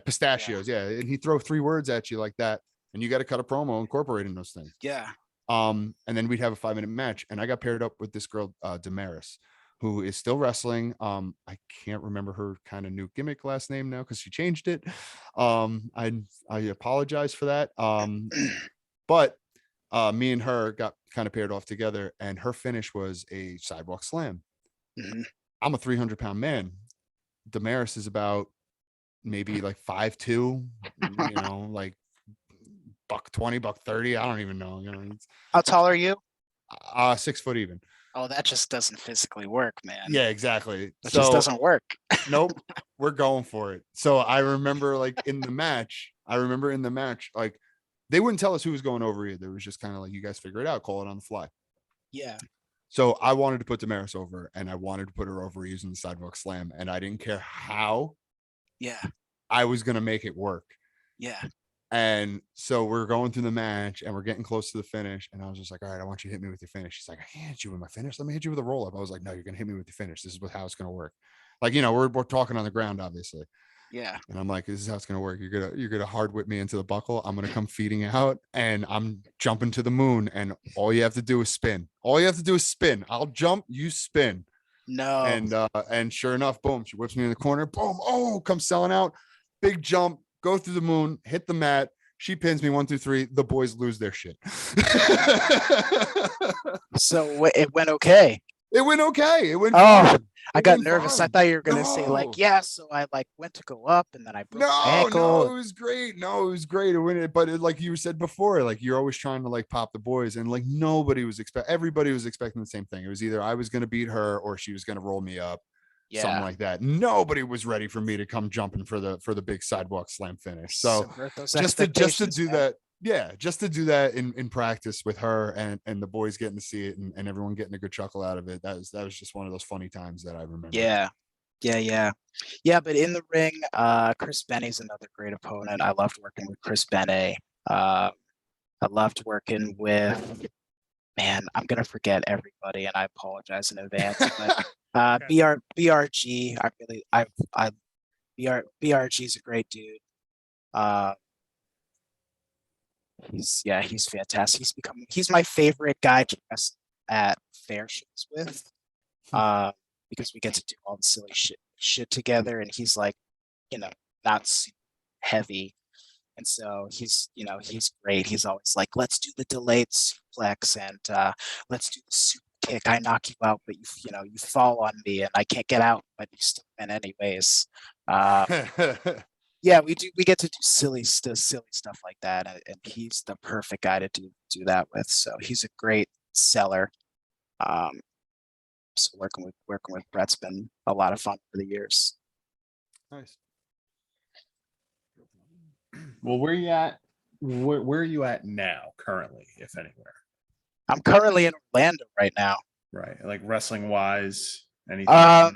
pistachios. Yeah. And he'd throw 3 words at you like that. And you got to cut a promo incorporating those things. Yeah. And then we'd have a 5-minute match. And I got paired up with this girl, Damaris, who is still wrestling. I can't remember her kind of new gimmick last name now because she changed it. I apologize for that. But me and her got kind of paired off together, and her finish was a sidewalk slam. Mm-hmm. I'm a 300-pound man. Damaris is about maybe like 5'2", like $120, $130. I don't even know. How tall are you? 6 foot even. Oh, that just doesn't physically work, man. Yeah, exactly. That just doesn't work. Nope, we're going for it. So I remember in the match, like they wouldn't tell us who was going over either. It was just kind of like, you guys figure it out, call it on the fly. Yeah. So I wanted to put Damaris over, and I wanted to put her over using the sidewalk slam, and I didn't care how. Yeah. I was going to make it work. Yeah. And so we're going through the match and we're getting close to the finish. And I was just like, all right, I want you to hit me with your finish. She's like, I can't hit you with my finish. Let me hit you with a roll up. I was like, no, you're going to hit me with the finish. This is how it's going to work. Like, we're talking on the ground, obviously. Yeah. And I'm like, this is how it's going to work. You're going to hard whip me into the buckle. I'm going to come feeding out and I'm jumping to the moon. And all you have to do is spin. I'll jump, you spin. No. And sure enough, boom, she whips me in the corner. Boom. Oh, come selling out. Big jump. Go through the moon, hit the mat. She pins me 1, 2, 3. The boys lose their shit. So it went okay. It went okay. It went. Fine. I got nervous. Fine. I thought you were gonna say like, yeah. So I like went to go up and then I broke my ankle. No, it was great. But like you said before, like you're always trying to like pop the boys, and like everybody was expecting the same thing. It was either I was gonna beat her or she was gonna roll me up. Yeah. Something like that. Nobody was ready for me to come jumping for the big sidewalk slam finish. So just to do that, just to do that in practice with her and the boys getting to see it and everyone getting a good chuckle out of it. That was just one of those funny times that I remember. Yeah. But in the ring, Chris Benney's another great opponent. I loved working with Chris Bennett. I loved working with, man, I'm gonna forget everybody, and I apologize in advance. But BRG, BRG's a great dude. He's fantastic. He's my favorite guy to wrestle at fair shows with, because we get to do all the silly shit together, and he's like, not super heavy. And so he's great. He's always like, let's do the delayed suplex and let's do the super kick. I knock you out, but you fall on me and I can't get out, but you still win anyways. Yeah, we get to do silly stuff like that, and he's the perfect guy to do that with. So he's a great seller. So working with Brett's been a lot of fun for the years. Nice. Well, where are you at now, currently, if anywhere? I'm currently in Orlando right now. Right, like wrestling wise, anything? I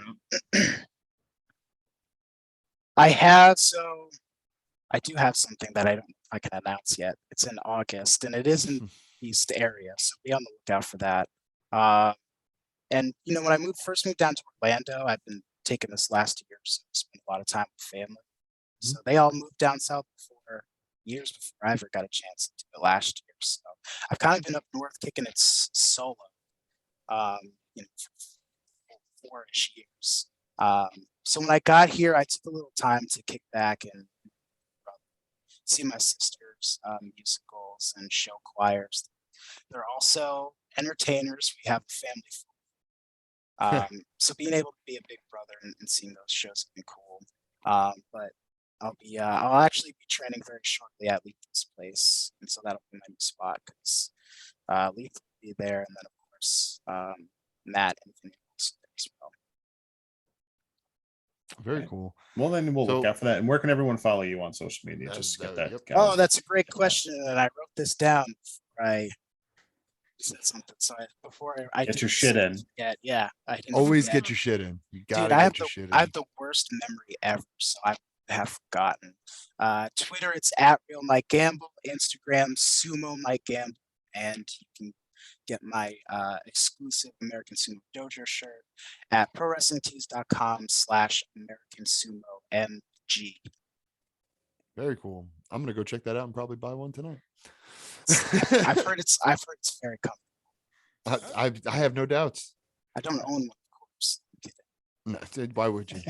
do have something that I can announce yet. It's in August, and it is in the East area, so be on the lookout for that. And when I first moved down to Orlando, I've been taking this last year, so I spent a lot of time with family. So they all moved down south years before I ever got a chance to do it last year. So I've kind of been up north kicking it solo, for 4-ish years. So when I got here, I took a little time to kick back and see my sisters' musicals and show choirs. They're also entertainers. We have a family. So being able to be a big brother and seeing those shows has been cool. But I'll actually be training very shortly at Lethal's place, and so that'll be my new spot because Lethal will be there, and then of course Matt and Vinny will also there as well. Very Okay. cool. Well, then we'll look So- out for that. And where can everyone follow you on social media? That- Just that- get that. yep. going. Oh, that's a great question, and I wrote this down before I said something. So before I Get your shit in. Yeah, I didn't Always forget. get your shit in. You Dude, gotta I have get your shit I have in. the worst memory ever, so I have forgotten. Twitter, it's at Real Mike Gamble. Instagram, Sumo Mike Gamble, and you can get my exclusive American Sumo Dojo shirt at prowrestlingtees.com/American Sumo MG. Very cool. I'm gonna go check that out and probably buy one tonight. I've heard it's very comfortable. I have no doubts. I don't own one, of course. No, why would you?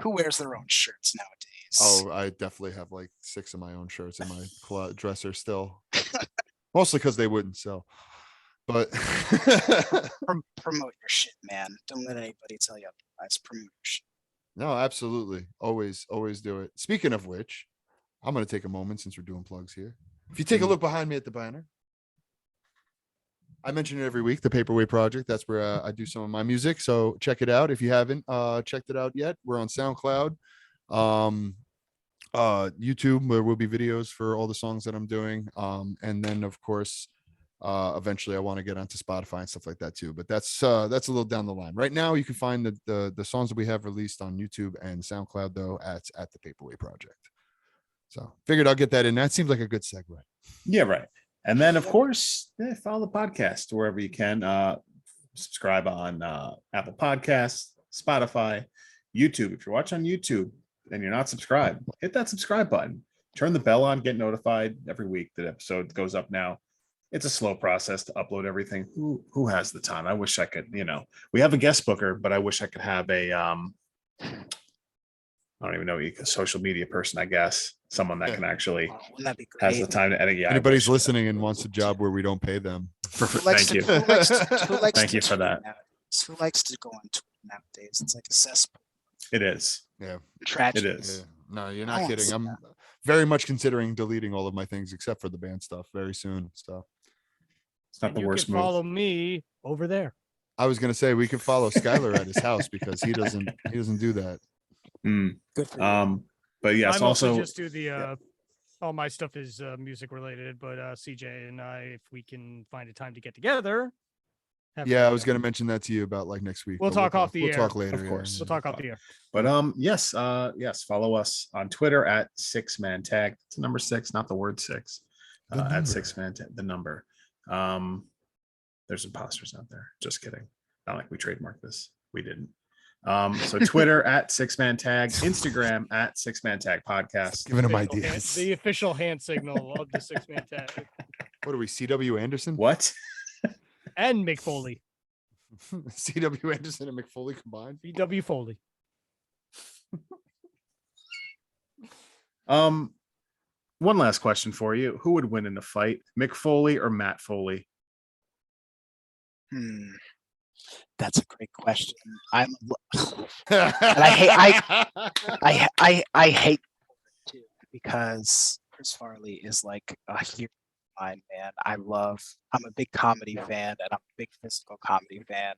Who wears their own shirts nowadays? Oh, I definitely have like 6 of my own shirts in my dresser still. Mostly because they wouldn't sell. But Promote your shit, man. Don't let anybody tell you otherwise. Promote your shit. no, absolutely. Always do it. Speaking of which, I'm gonna take a moment since we're doing plugs here. If you take a look behind me at the banner, I mention it every week, the Paperweight Project. That's where I do some of my music. So check it out if you haven't checked it out yet. We're on SoundCloud, YouTube, where will be videos for all the songs that I'm doing. And then of course, eventually I want to get onto Spotify and stuff like that too. But that's a little down the line. Right now, you can find the songs that we have released on YouTube and SoundCloud though at the Paperweight Project. So figured I'll get that in. That seems like a good segue. Yeah, right. And then, of course, follow the podcast wherever you can. Subscribe on Apple Podcasts, Spotify, YouTube. If you're watching on YouTube and you're not subscribed, hit that subscribe button. Turn the bell on, get notified every week that episode goes up now. It's a slow process to upload everything. Who has the time? I wish I could, we have a guest booker, but I wish I could have a I don't even know, a social media person, I guess. Someone that can actually Oh, wouldn't that be has great? the time to edit. Yeah, I Anybody's wish. listening and wants a job where we don't pay them. Thank you. Who likes Thank to you for tweet that. nowadays? Who likes to go on Twitter nowadays? It's like a cesspool. It is. Yeah, Tragic. It is. no, you're I not want kidding. some I'm very much considering deleting all of my things except for the band stuff very soon and stuff. It's not And the you worst can move. follow me over there. I was gonna say we could follow Skylar at his house because he doesn't do that. Mm. Good for you. But yes, I mostly also just do the all my stuff is music related, but CJ and I, if we can find a time to get together. happy Yeah, to I was go. gonna mention that to you about like next week. We'll but talk off the we'll air, talk later. of yeah, course. We'll talk off the air. But yes, follow us on Twitter at 6Man Tag. It's the number 6, not the word 6. The number. At 6Man Tag, the number. There's imposters out there. Just kidding. Not like we trademarked this. We didn't. So Twitter at 6Man Tag, Instagram at 6Man Tag Podcast. Giving him Official hand- ideas. the official hand signal of the 6-man tag. What are we? CW Anderson? What? And Mick Foley. CW Anderson and McFoley combined? BW Foley. One last question for you. Who would win in a fight, Mick Foley or Matt Foley? That's a great question. And I hate it too because Chris Farley is like a hero of mine, man. I'm a big comedy fan and I'm a big physical comedy fan.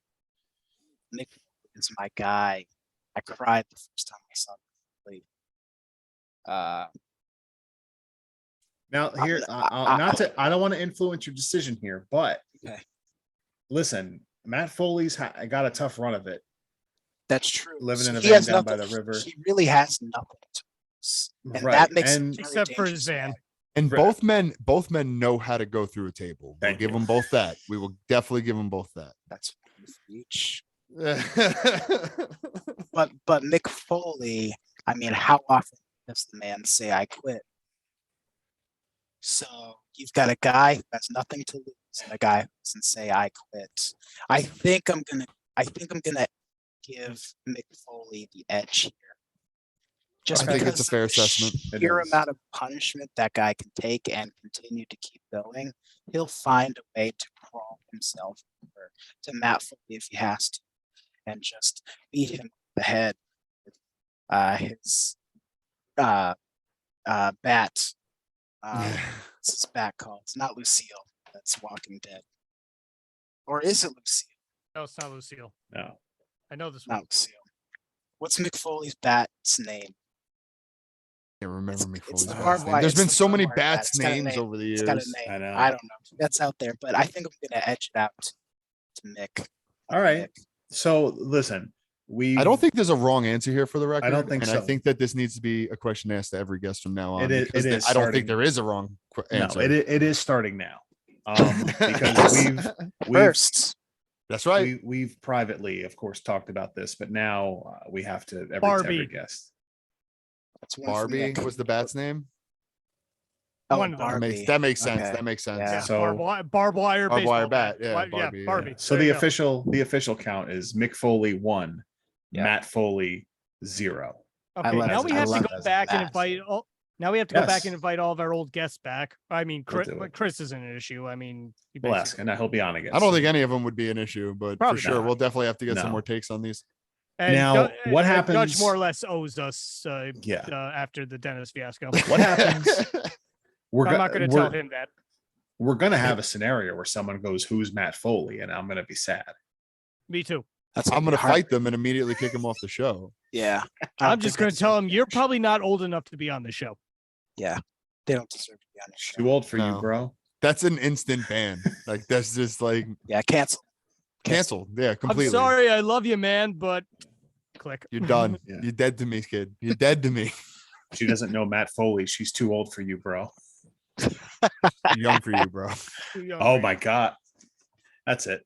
Nick is my guy. I cried the first time I saw him play. Now here, I don't want to influence your decision here, but Okay. listen, Matt Foley's got a tough run of it. That's true. Living in a he van has down by nothing- the river. He really has nothing to lose. And Right, that makes and- it very Except for his dangerous. van. And Right. both men know how to go through a table. We'll Thank give you. them both that. We will definitely give them both that. That's one for each. But Mick Foley, I mean, how often does the man say I quit? So you've got a guy who has nothing to lose and a guy who doesn't say I quit. I think I'm gonna give Mick Foley the edge here. Just I think because it's a fair of the assessment. It sheer is. amount of punishment that guy can take and continue to keep going, he'll find a way to crawl himself over to Matt Foley if he has to, and just beat him in the head with his bat. What's this bat called? It's not Lucille. That's Walking Dead. Or is it Lucille? No, it's not Lucille. No. I know this Not one. Lucille. What's McFoley's bat's name? Can't remember me It's fully. the barbed wire- There's it's been the so barbed many wire bat. bats It's got a names name. over the It's years. got a name. I know. I don't know. That's out there, but I think I'm gonna edge it out to Mick. All right. Mick. So listen, I don't think there's a wrong answer here for the record. think and so. I think that this needs to be a question asked to every guest from now on. It is- because it is I don't starting- think there is a wrong answer. No, it is starting now. Because we've First, That's right. we've privately, of course, talked about this, but now we have to every Barbie. guest. that's one for Barbie Mick. was the bat's name. Oh, One of them. Barbie. That makes sense. Okay. That makes sense. Yeah. So barbed wire, Barbed wire baseball bat. Yeah, Why- Barbie, yeah. Barbie. so There the you go. official count is Mick Foley 1, Yeah. Matt Foley 0. Okay, love now it. we I have to love go it. back and Matt. invite all. Now we have to go back Yes. and invite all of our old guests back. I mean, We'll Chris, do it. Chris isn't an issue. I mean, he We'll ask, basically- and he'll be on again. I don't think soon. any of them would be an issue, but Probably for sure, not. we'll definitely have to get some No. more takes on these. And Now, what Judge happens- more or less owes us Yeah. after the Dennis fiasco. What happens? I'm not going to tell him that. We're gonna have a scenario where someone goes, "Who's Matt Foley?" and I'm gonna be sad. Me too. That's I'm be gonna hard. fight them and immediately kick them off the show. Yeah. I'm just going to tell him you're probably not old enough to be on the show. Yeah. They don't deserve to be on the show. Too old for No. you, bro. That's an instant ban. Like that's just like Yeah, cancel. canceled. Yeah, completely. I'm sorry, I love you, man, but click. You're done. Yeah. You're dead to me, kid. You're dead to me. She doesn't know Matt Foley. She's too old for you, bro. I'm young for you, bro. Too young Oh for my you. god, that's it.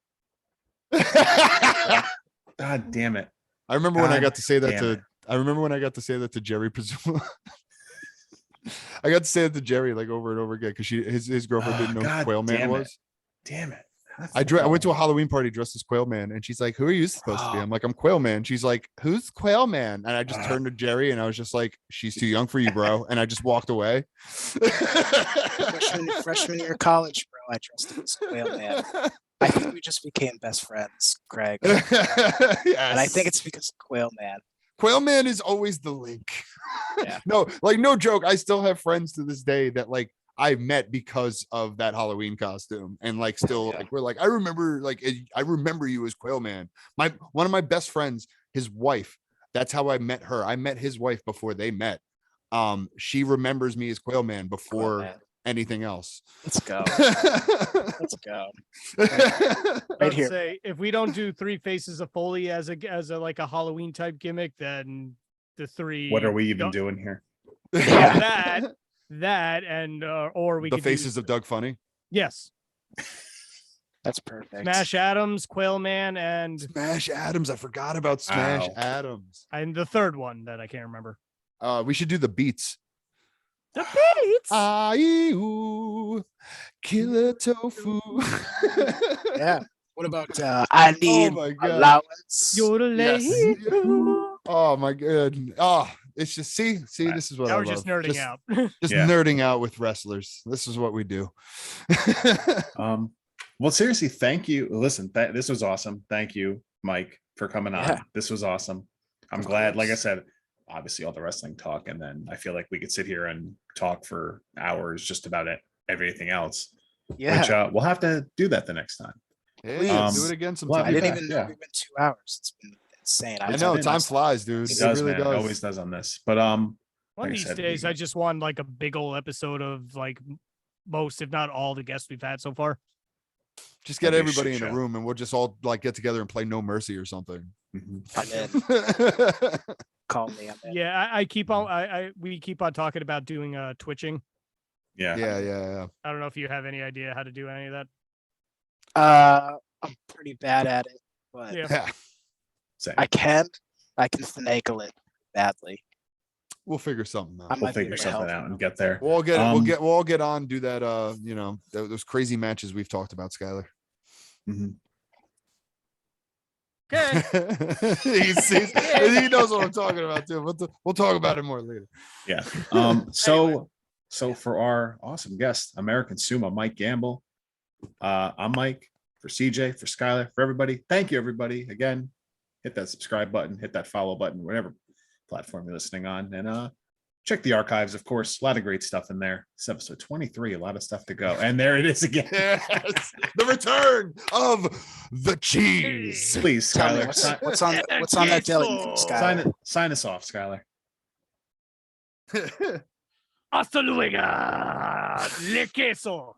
God damn it. I remember when I God got to say that damn to. it. I remember when I got to say that to Jerry. I got to say it to Jerry like over and over again because his girlfriend didn't know who God Quail Man damn it. was. Damn it. I went to a Halloween party dressed as Quail Man, and she's like, "Who are you supposed to be?" I'm like, "I'm Quail Man." She's like, "Who's Quail Man?" And I just turned to Jerry, and I was just like, "She's too young for you, bro." And I just walked away. Freshman year of college, bro. I trusted this Quail Man. I think we just became best friends, Craig. And I think it's because of Quail Man. Quail Man is always the link. Yeah. No, like no joke. I still have friends to this day that like I met because of that Halloween costume, and like still Yeah. like we're like I remember you as Quail Man. One of my best friends, his wife. That's how I met her. I met his wife before they met. She remembers me as Quail Man before Man. anything else. Let's go. Let's go. I'd Right here. say if we don't do three faces of Foley as a like a Halloween type gimmick, then the three. What are we even don't- doing here? Yeah, that and or we The could do- faces of Doug Funny. yes, That's perfect. Smash Adams, Quail Man, and Smash Adams. I forgot about Smash Ow. Adams. the third one that I can't remember. We should do the beats. The beats. Aiu, killer tofu. Yeah. What about I need my God. allowance? Yodelay. Yes. Oh my god. Oh, it's just see, this is what Now I we're love. just nerding out. Just Yeah. nerding out with wrestlers. This is what we do. Well, seriously, thank you. Listen, this was awesome. Thank you, Mike, for coming on. Yeah. This was awesome. I'm Of glad, like I course. said, obviously all the wrestling talk, and then I feel like we could sit here and talk for hours just about everything else. Yeah. Which we'll have to do that the next time. Hey, Um, do it again well, sometime. I didn't back, even know yeah. we went 2 hours. It's been insane. I know been- time flies, dude. It It does, really man. It does. always does on this. But One Like I of these said, days, we- I just want like a big old episode of like most, if not all, the guests we've had so far. Just get That'd be a everybody in shit a show. room and we'll just all like get together and play No Mercy or something. mhm. I'm in. Call me. I'm in. Yeah, I keep on. We keep on talking about doing twitching. yeah. Yeah. I don't know if you have any idea how to do any of that. I'm pretty bad at it, but Yeah. Yeah. Same. I can finagle it badly. We'll figure something out. I We'll might be figure able to something help out you. and get there. We'll all get Um, we'll all get on, do that those crazy matches we've talked about, Skylar. Mhm. Okay. he knows what I'm talking about too. We'll talk about it more later. Yeah. So for our awesome guest, American Sumo, Mike Gamble. I'm Mike, for CJ, for Skylar, for everybody. Thank you, everybody. Again, hit that subscribe button, hit that follow button, whatever platform you're listening on. And check the archives, of course. A lot of great stuff in there. It's episode 23, a lot of stuff to go. And there it is again. Yes, the return of the cheese. Please, Tell me Skylar, what's on that deli menu, Skylar? sign us off, Skylar. Hasta luego. Le queso.